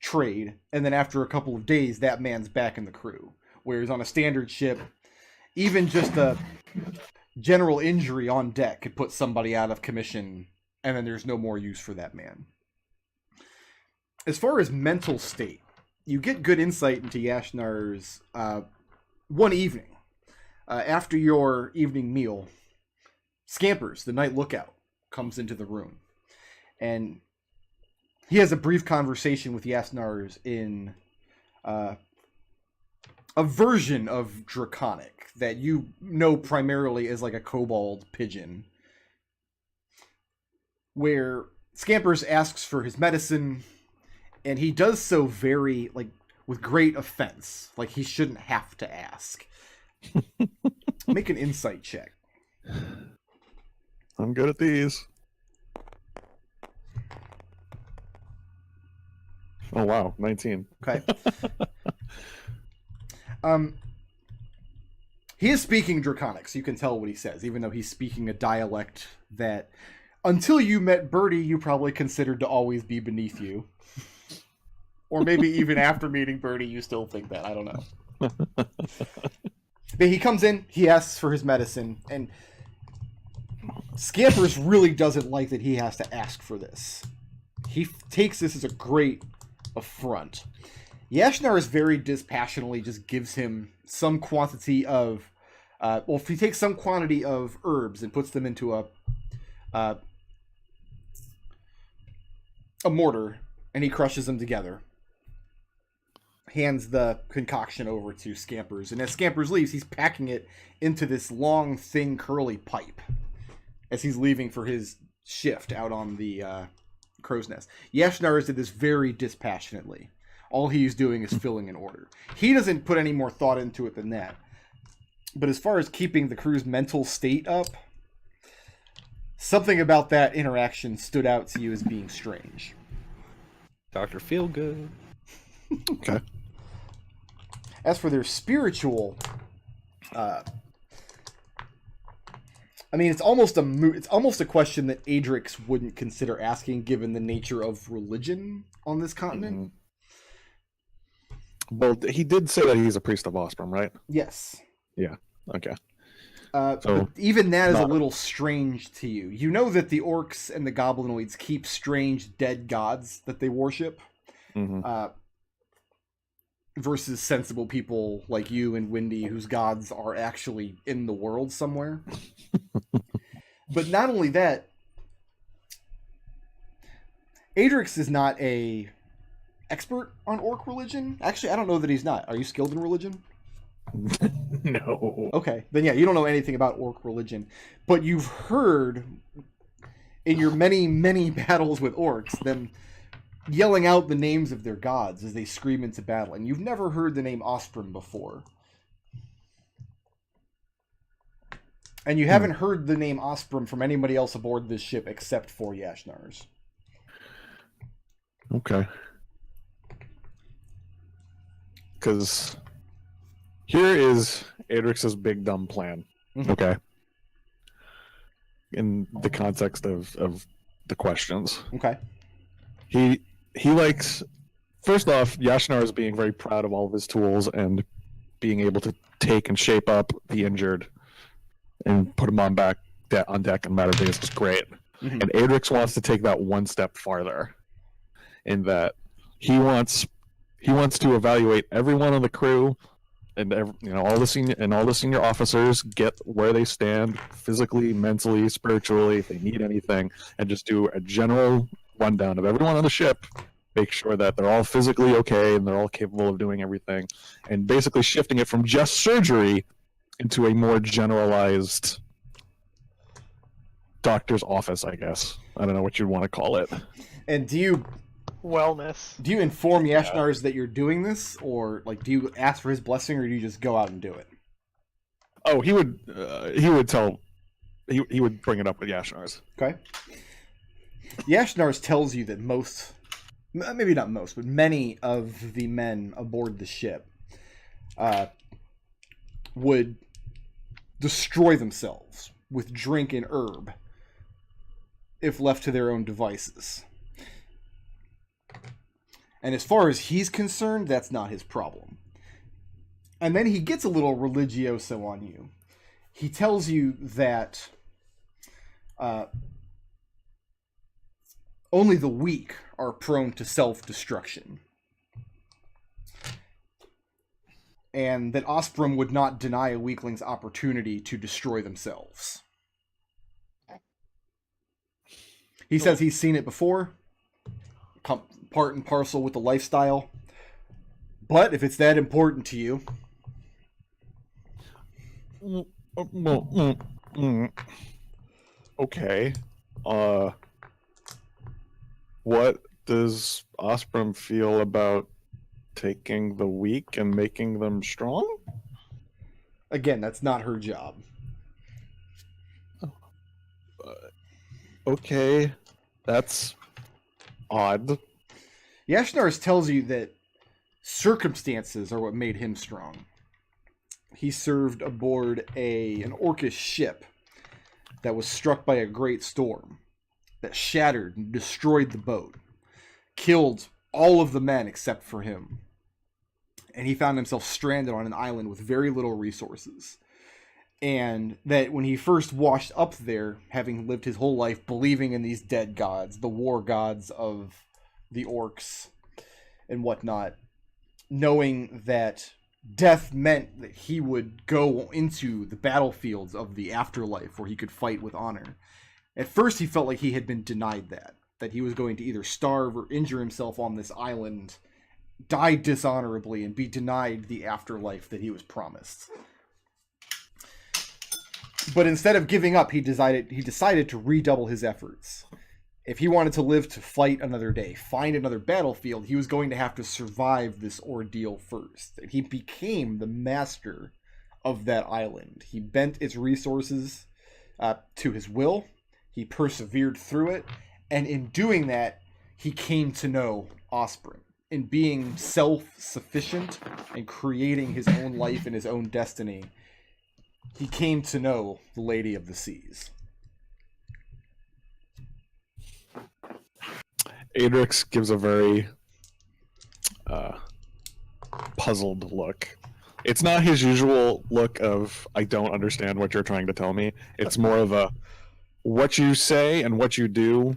trade, and then after a couple of days, that man's back in the crew. Whereas on a standard ship, even just a general injury on deck could put somebody out of commission, and then there's no more use for that man. As far as mental state, you get good insight into Yashnar's one evening. After your evening meal, Scampers, the night lookout, comes into the room. And he has a brief conversation with Yasnars in a version of Draconic that you know primarily as like a Kobold pidgin, where Scampers asks for his medicine, and he does so very, like, with great offense. Like, he shouldn't have to ask. Make an insight check. I'm good at these. Oh wow, 19. Okay. He is speaking Draconic, so you can tell what he says, even though he's speaking a dialect that, until you met Birdie, you probably considered to always be beneath you. Or maybe even after meeting Birdie, you still think that. I don't know. But he comes in, he asks for his medicine, and Scampers really doesn't like that he has to ask for this. He takes this as a great affront. Yashnar is very dispassionately just gives him some quantity of, if he takes some quantity of herbs and puts them into a mortar, and he crushes them together, hands the concoction over to Scampers, and as Scampers leaves, he's packing it into this long, thin, curly pipe as he's leaving for his shift out on the crow's nest. Yashnar did this very dispassionately. All he's doing is filling an order. He doesn't put any more thought into it than that. But as far as keeping the crew's mental state up, something about that interaction stood out to you as being strange. Dr. Feelgood. Okay. As for their spiritual, I mean, it's almost a question that Adrex wouldn't consider asking, given the nature of religion on this continent. Mm-hmm. Well, he did say that he's a priest of Ostrom, right? Yes. Yeah. Okay. But even that is a little strange to you. You know that the orcs and the goblinoids keep strange dead gods that they worship, versus sensible people like you and Wendy, whose gods are actually in the world somewhere. But not only that, Adrex is not a expert on orc religion. Actually, I don't know that he's not. Are you skilled in religion? No. Okay, then yeah, you don't know anything about orc religion, but you've heard in your many, many battles with orcs them yelling out the names of their gods as they scream into battle, and you've never heard the name Ostrom before. And you haven't heard the name Ostrom from anybody else aboard this ship except for Yashnars. Okay. Because here is Adrix's big dumb plan. Okay. In the context of the questions. Okay. He likes, first off, Yashnar is being very proud of all of his tools and being able to take and shape up the injured and put them on deck on matter days is great. And Adrex wants to take that one step farther, in that he wants to evaluate everyone on the crew and all the senior officers, get where they stand physically, mentally, spiritually, if they need anything, and just do a general rundown of everyone on the ship, make sure that they're all physically okay and they're all capable of doing everything, and basically shifting it from just surgery into a more generalized doctor's office, I guess. I don't know what you'd want to call it. And do you Wellness. inform Yashnars that you're doing this, or like do you ask for his blessing, or do you just go out and do it? Oh, he would bring it up with Yashnars. Okay. Yashnars tells you that most maybe not most, but many of the men aboard the ship would destroy themselves with drink and herb if left to their own devices. And as far as he's concerned, that's not his problem. And then he gets a little religioso on you. He tells you that only the weak are prone to self-destruction. And that Osprey would not deny a weakling's opportunity to destroy themselves. He says he's seen it before, part and parcel with the lifestyle. But if it's that important to you... Okay. What does Osprey feel about taking the weak and making them strong? Again, that's not her job. Okay. That's odd. Yashnars tells you that circumstances are what made him strong. He served aboard an orcish ship that was struck by a great storm that shattered and destroyed the boat, killed all of the men except for him. And he found himself stranded on an island with very little resources. And that when he first washed up there, having lived his whole life believing in these dead gods, the war gods of the orcs and whatnot, knowing that death meant that he would go into the battlefields of the afterlife where he could fight with honor. At first he felt like he had been denied that he was going to either starve or injure himself on this island, die dishonorably, and be denied the afterlife that he was promised. But instead of giving up, he decided to redouble his efforts. If he wanted to live to fight another day, find another battlefield, he was going to have to survive this ordeal first. And he became the master of that island. He bent its resources to his will. He persevered through it. And in doing that, he came to know Osprey. In being self-sufficient and creating his own life and his own destiny, he came to know the Lady of the Seas. Adrex gives a very puzzled look. It's not his usual look of, I don't understand what you're trying to tell me. It's more of a, what you say and what you do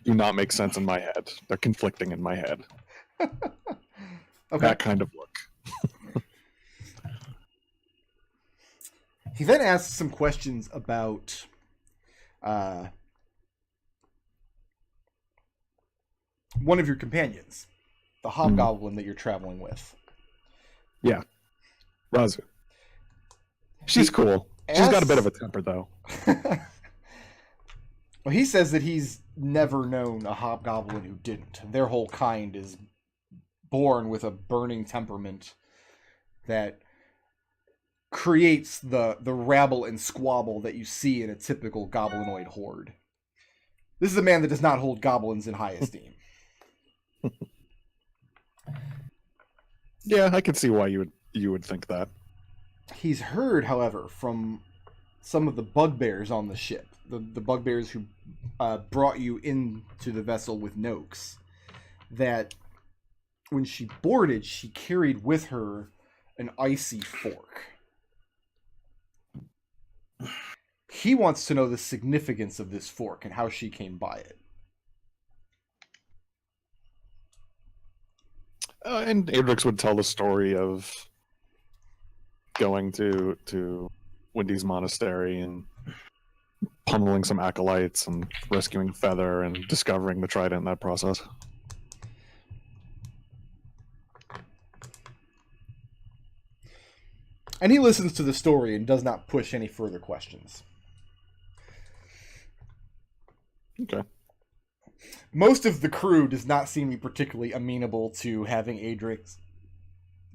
not make sense in my head. They're conflicting in my head. Okay. That kind of look. He then asks some questions about one of your companions, the Hobgoblin that you're traveling with. Yeah. Raazu. She's cool. She's got a bit of a temper, though. Well, he says that he's never known a Hobgoblin who didn't. Their whole kind is born with a burning temperament that creates the rabble and squabble that you see in a typical goblinoid horde. This is a man that does not hold goblins in high esteem. Yeah, I can see why you would think that. He's heard, however, from some of the bugbears on the ship, the bugbears who brought you into the vessel with Noakes, that when she boarded, she carried with her an icy fork. He wants to know the significance of this fork and how she came by it. And Adrex would tell the story of going to Wendy's Monastery and pummeling some acolytes and rescuing Feather and discovering the trident in that process. And he listens to the story and does not push any further questions. Okay. Most of the crew does not seem to be particularly amenable to having Adrex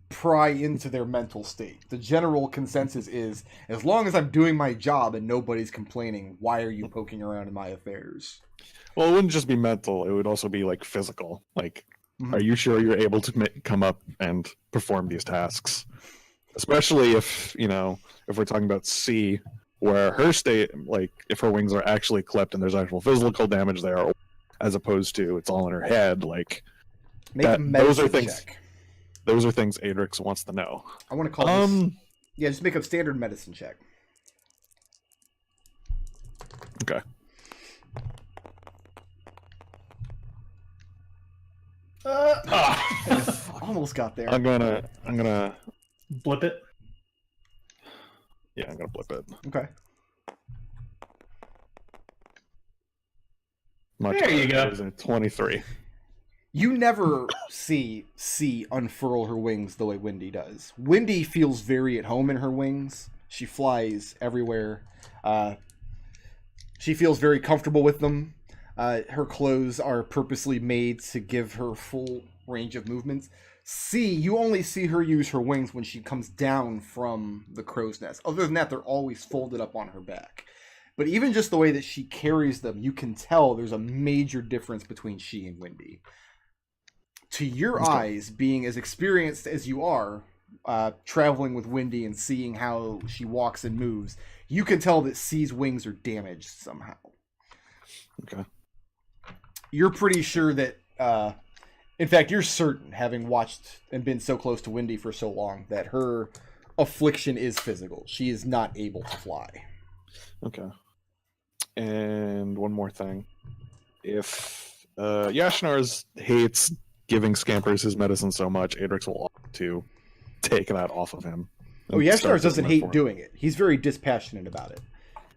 pry into their mental state. The general consensus is, as long as I'm doing my job and nobody's complaining, why are you poking around in my affairs? Well, it wouldn't just be mental. It would also be, like, physical. Like, Mhm. Are you sure you're able to come up and perform these tasks? Especially if, if we're talking about C, where her state, like, if her wings are actually clipped and there's actual physical damage there, as opposed to it's all in her head, like, Make a those are medicine things. check. Those are things Adrex wants to know. I want to call this. Yeah, just make a standard medicine check. Okay. Almost got there. I'm gonna. Blip it. Yeah, I'm gonna blip it. Okay. Much There you better. go. It is a 23. You never see C unfurl her wings the way Wendy does. Wendy feels very at home in her wings. She flies everywhere. She feels very comfortable with them. Her clothes are purposely made to give her full range of movements. C, you only see her use her wings when she comes down from the crow's nest. Other than that, they're always folded up on her back. But even just the way that she carries them, you can tell there's a major difference between she and Wendy. To your eyes, being as experienced as you are, traveling with Wendy and seeing how she walks and moves, you can tell that C's wings are damaged somehow. Okay. You're pretty sure that, in fact, you're certain, having watched and been so close to Wendy for so long, that her affliction is physical. She is not able to fly. Okay. And one more thing. If Yashnars hates giving Scampers his medicine so much, Adrex will opt to take that off of him. Oh, and start Yashnars doesn't doing it hate for doing it. He's very dispassionate about it.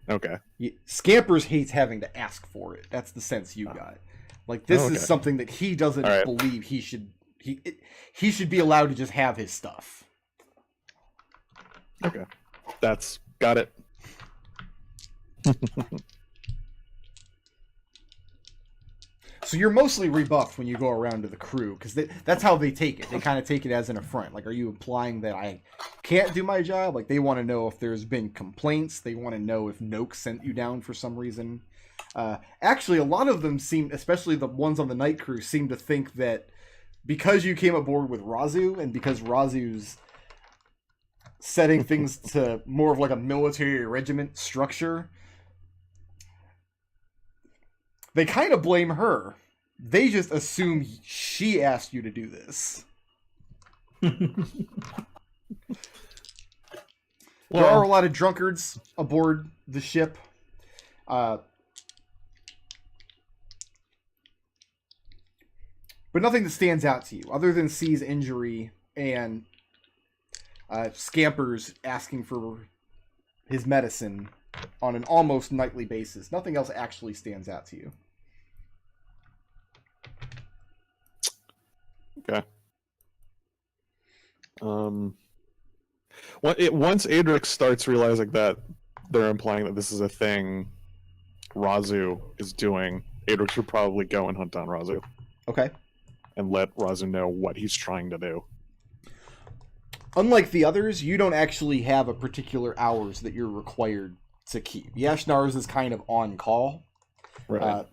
him. Okay. Scampers hates having to ask for it. That's the sense you got. Like, this Oh, okay. is something that he doesn't All right. believe he should be allowed to just have his stuff. Okay. That's got it. So you're mostly rebuffed when you go around to the crew, because that's how they take it. They kind of take it as an affront. Like, are you implying that I can't do my job? Like, they want to know if there's been complaints. They want to know if Noak sent you down for some reason. Actually, a lot of them seem, especially the ones on the night crew, seem to think that because you came aboard with Raazu, and because Raazu's setting things to more of like a military regiment structure, they kind of blame her. They just assume she asked you to do this. There are a lot of drunkards aboard the ship. But nothing that stands out to you, other than C's injury and Scampers asking for his medicine on an almost nightly basis. Nothing else actually stands out to you. Okay. Once Adrex starts realizing that they're implying that this is a thing Raazu is doing, Adrex would probably go and hunt down Raazu Okay. and let Raazu know what he's trying to do. Unlike the others, you don't actually have a particular hours that you're required to keep. Yashnars is kind of on call. Right.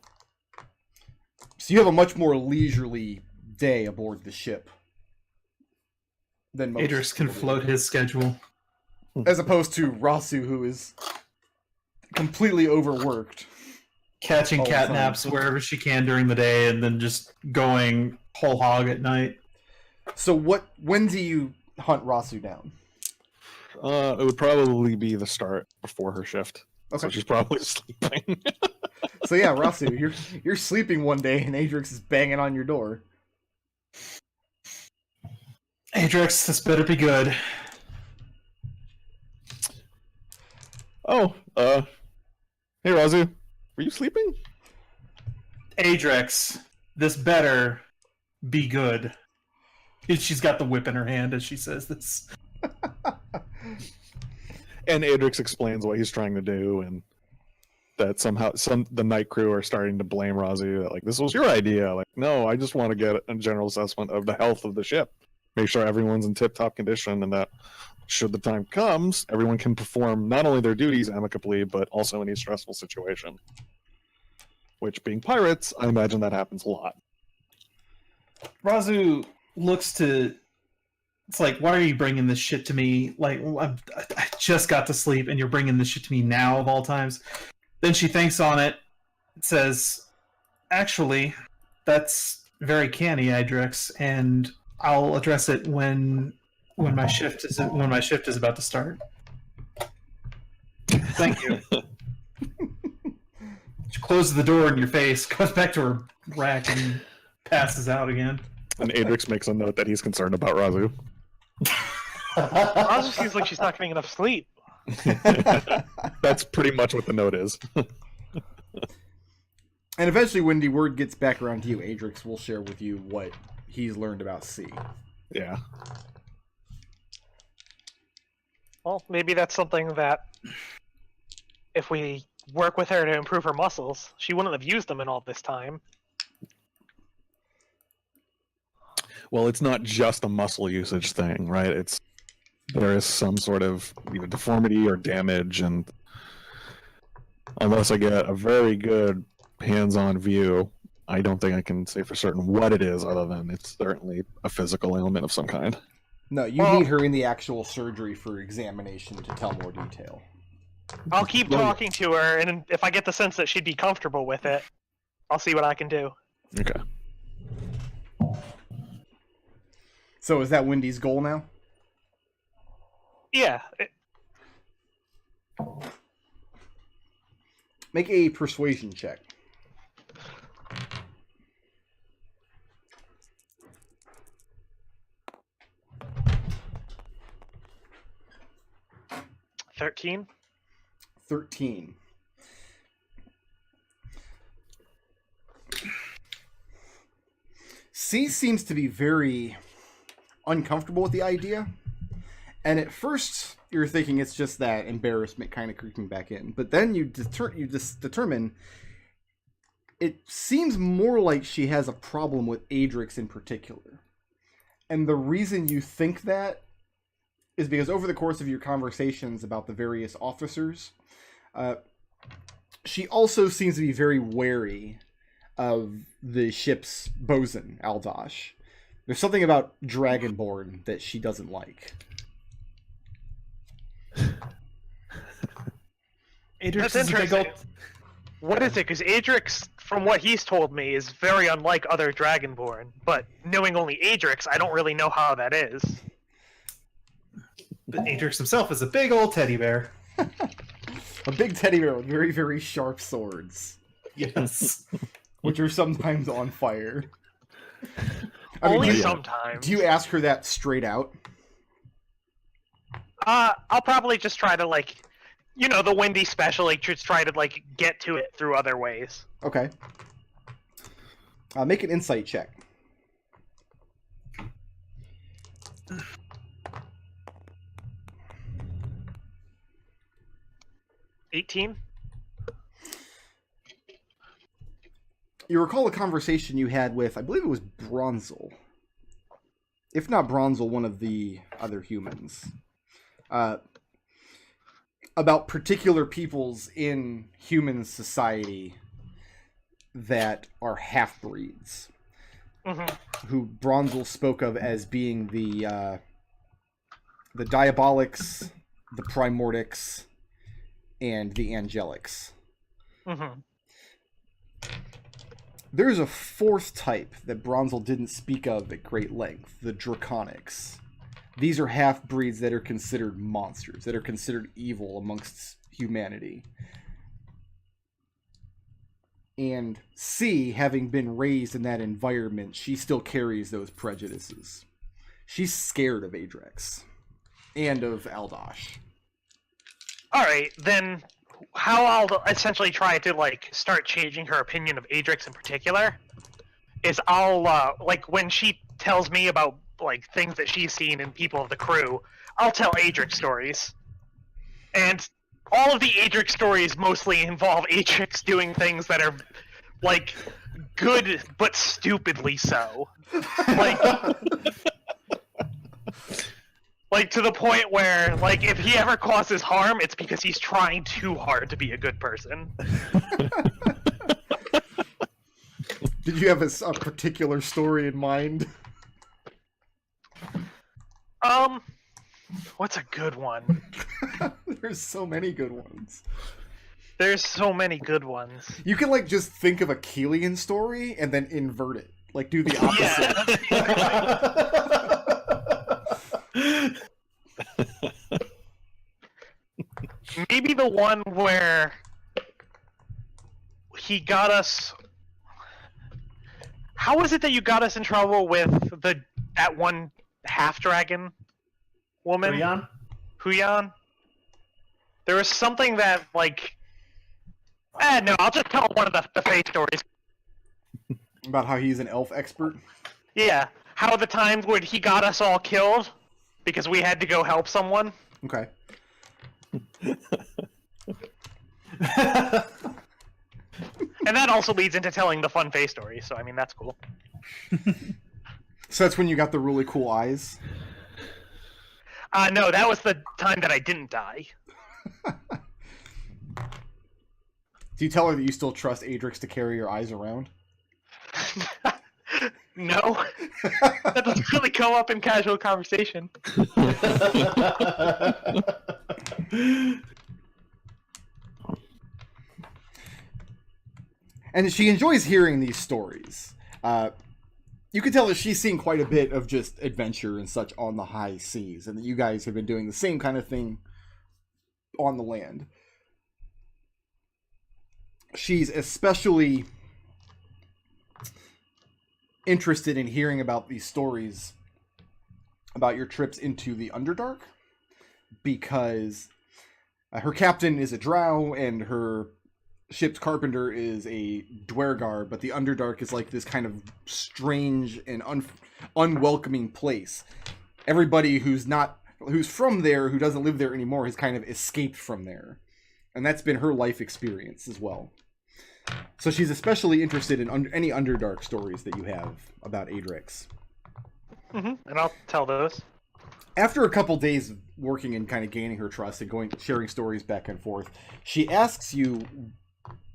So you have a much more leisurely day aboard the ship than most. Adrex can float his schedule. As opposed to Raazu, who is completely overworked. Catching All the cat time. naps wherever she can during the day and then just going whole hog at night. So when do you hunt Raazu down? It would probably be the start before her shift. Okay. So she's probably sleeping. So yeah, Raazu, you're sleeping one day and Adrex is banging on your door. Adrex, this better be good. Oh, hey Raazu, were you sleeping? Adrex, this better be good. She's got the whip in her hand as she says this. And Adrex explains what he's trying to do, and that somehow the night crew are starting to blame Raazu. That like this was your idea. Like, no, I just want to get a general assessment of the health of the ship, make sure everyone's in tip-top condition, and that should the time comes, everyone can perform not only their duties amicably, but also in a stressful situation. Which, being pirates, I imagine that happens a lot. Raazu looks to. It's like, why are you bringing this shit to me? Like, I just got to sleep, and you're bringing this shit to me now of all times. Then she thinks on it. It says, "Actually, that's very canny, Adrex, and I'll address it when my shift is about to start." Thank you. She closes the door in your face, goes back to her rack, and passes out again. And Adrex makes a note that he's concerned about Raazu. Raazu seems like she's not getting enough sleep. That's pretty much what the note is. And eventually, when the word gets back around to you, Adrex will share with you what he's learned about C. Yeah. Well, maybe that's something that, if we work with her to improve her muscles, she wouldn't have used them in all this time. Well, it's not just a muscle usage thing, right? There is some sort of deformity or damage, and unless I get a very good hands-on view, I don't think I can say for certain what it is, other than it's certainly a physical ailment of some kind. No, you need her in the actual surgery for examination to tell more detail. I'll keep talking to her, and if I get the sense that she'd be comfortable with it, I'll see what I can do. Okay. So is that Wendy's goal now? Yeah. Make a persuasion check. $13. 13. C seems to be very uncomfortable with the idea. And at first, you're thinking it's just that embarrassment kind of creeping back in. But then you determine it seems more like she has a problem with Adrex in particular. And the reason you think that is because over the course of your conversations about the various officers, she also seems to be very wary of the ship's bosun, Aldash. There's something about Dragonborn that she doesn't like. That's interesting. What is it? Because Adrex, from what he's told me, is very unlike other Dragonborn. But knowing only Adrex, I don't really know how that is. But Adrex himself is a big old teddy bear. A big teddy bear with very, very sharp swords. Yes. Which are sometimes on fire. Only sometimes. Do you ask her that straight out? I'll probably just try to, the Wendy special, just try to, get to it through other ways. Okay. Make an insight check. $18. You recall a conversation you had with, I believe it was Bronzel. If not Bronzel, one of the other humans. About particular peoples in human society that are half-breeds. Mm-hmm. Who Bronzel spoke of as being the Diabolics, the Primordics, and the Angelics. Mm-hmm. There's a fourth type that Bronzel didn't speak of at great length, the Draconics. These are half-breeds that are considered monsters, that are considered evil amongst humanity. And C, having been raised in that environment, she still carries those prejudices. She's scared of Adrex. And of Aldash. Alright, then how I'll essentially try to, start changing her opinion of Adrex in particular is I'll, when she tells me about, things that she's seen in people of the crew, I'll tell Adrex stories. And all of the Adrex stories mostly involve Adrex doing things that are, good but stupidly so. To the point where, if he ever causes harm, it's because he's trying too hard to be a good person. Did you have a particular story in mind? What's a good one? There's so many good ones. There's so many good ones. You can like just think of a Keelian story and then invert it. Like do the opposite. Maybe the one where he got us. How was it that you got us in trouble with that one half dragon woman? Huyan? There was something that like. No, I'll just tell one of the fake stories. About how he's an elf expert? Yeah, how the times when he got us all killed because we had to go help someone. Okay. And that also leads into telling the fun face story, so I mean that's cool. So that's when you got the really cool eyes? No, that was the time that I didn't die. Do you tell her that you still trust Adrex to carry your eyes around? No. That doesn't really come up in casual conversation. And she enjoys hearing these stories. You can tell that she's seen quite a bit of just adventure and such on the high seas, and that you guys have been doing the same kind of thing on the land. She's especially interested in hearing about these stories about your trips into the Underdark, because her captain is a drow and her ship's carpenter is a Dwergar, but the Underdark is like this kind of strange and unwelcoming place. Everybody who's from there, who doesn't live there anymore, has kind of escaped from there. And that's been her life experience as well. So she's especially interested in any Underdark stories that you have about Adrex. Mm-hmm. And I'll tell those. After a couple days of working and kind of gaining her trust and sharing stories back and forth, she asks you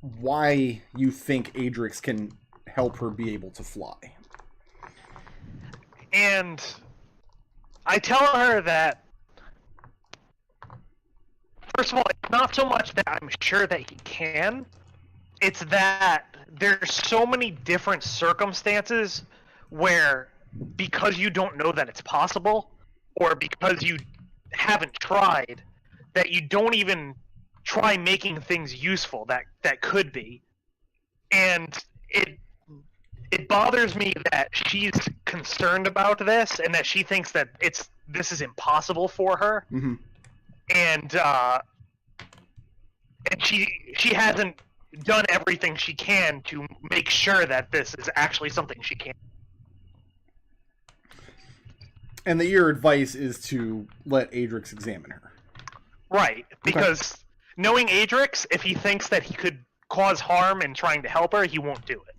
why you think Adrex can help her be able to fly. And I tell her that, first of all, it's not so much that I'm sure that he can, it's that there's so many different circumstances where, because you don't know that it's possible, or because you haven't tried, that you don't even try making things useful that could be. And it bothers me that she's concerned about this and that she thinks that this is impossible for her. Mm-hmm. And she hasn't done everything she can to make sure that this is actually something she can. And that your advice is to let Adrex examine her. Right, because knowing Adrex, if he thinks that he could cause harm in trying to help her, he won't do it.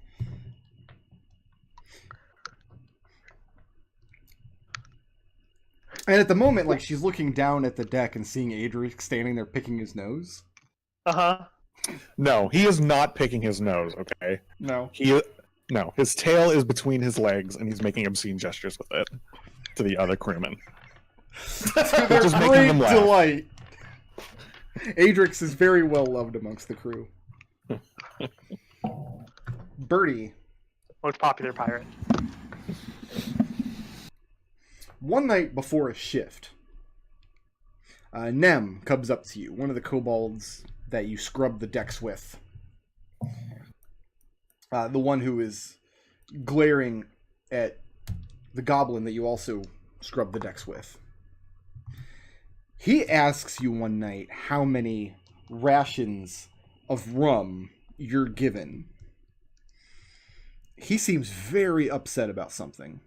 And at the moment, like, she's looking down at the deck and seeing Adrex standing there picking his nose. Uh-huh. No, he is not picking his nose, okay? No. No, his tail is between his legs, and he's making obscene gestures with it to the other crewmen. To their Just making great them laugh. delight. Adrex is very well loved amongst the crew. Birdie. Most popular pirate. One night before a shift, Nem comes up to you, one of the kobolds that you scrub the decks with. The one who is glaring at the goblin that you also scrub the decks with. He asks you one night how many rations of rum you're given. He seems very upset about something.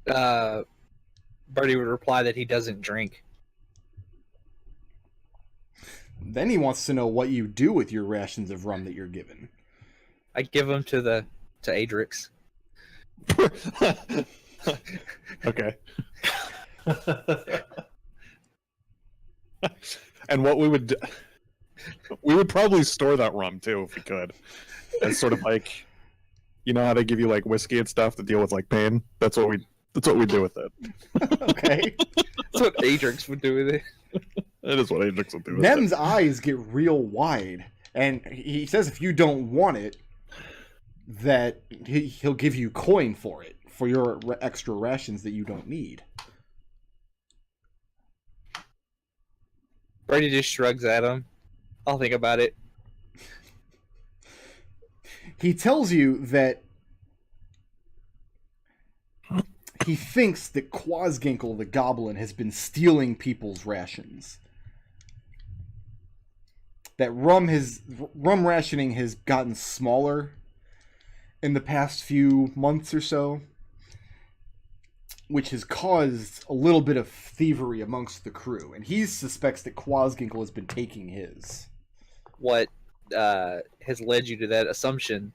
Birdie would reply that he doesn't drink. Then he wants to know what you do with your rations of rum that you're given. I give them to Adrex. Okay. And what we would probably store that rum too if we could, as sort of like you know how they give you like whiskey and stuff to deal with like pain. That's what we do with it. Okay. That's what Adrex would do with it. That is what Adrex will do with Nem's it. eyes get real wide, and he says if you don't want it, that he'll give you coin for it, for your extra rations that you don't need. Birdie just shrugs at him. I'll think about it. He tells you that he thinks that Quasginkle the Goblin has been stealing people's rations. That rum rationing has gotten smaller in the past few months or so, which has caused a little bit of thievery amongst the crew, and he suspects that Quasginkle has been taking his. What has led you to that assumption?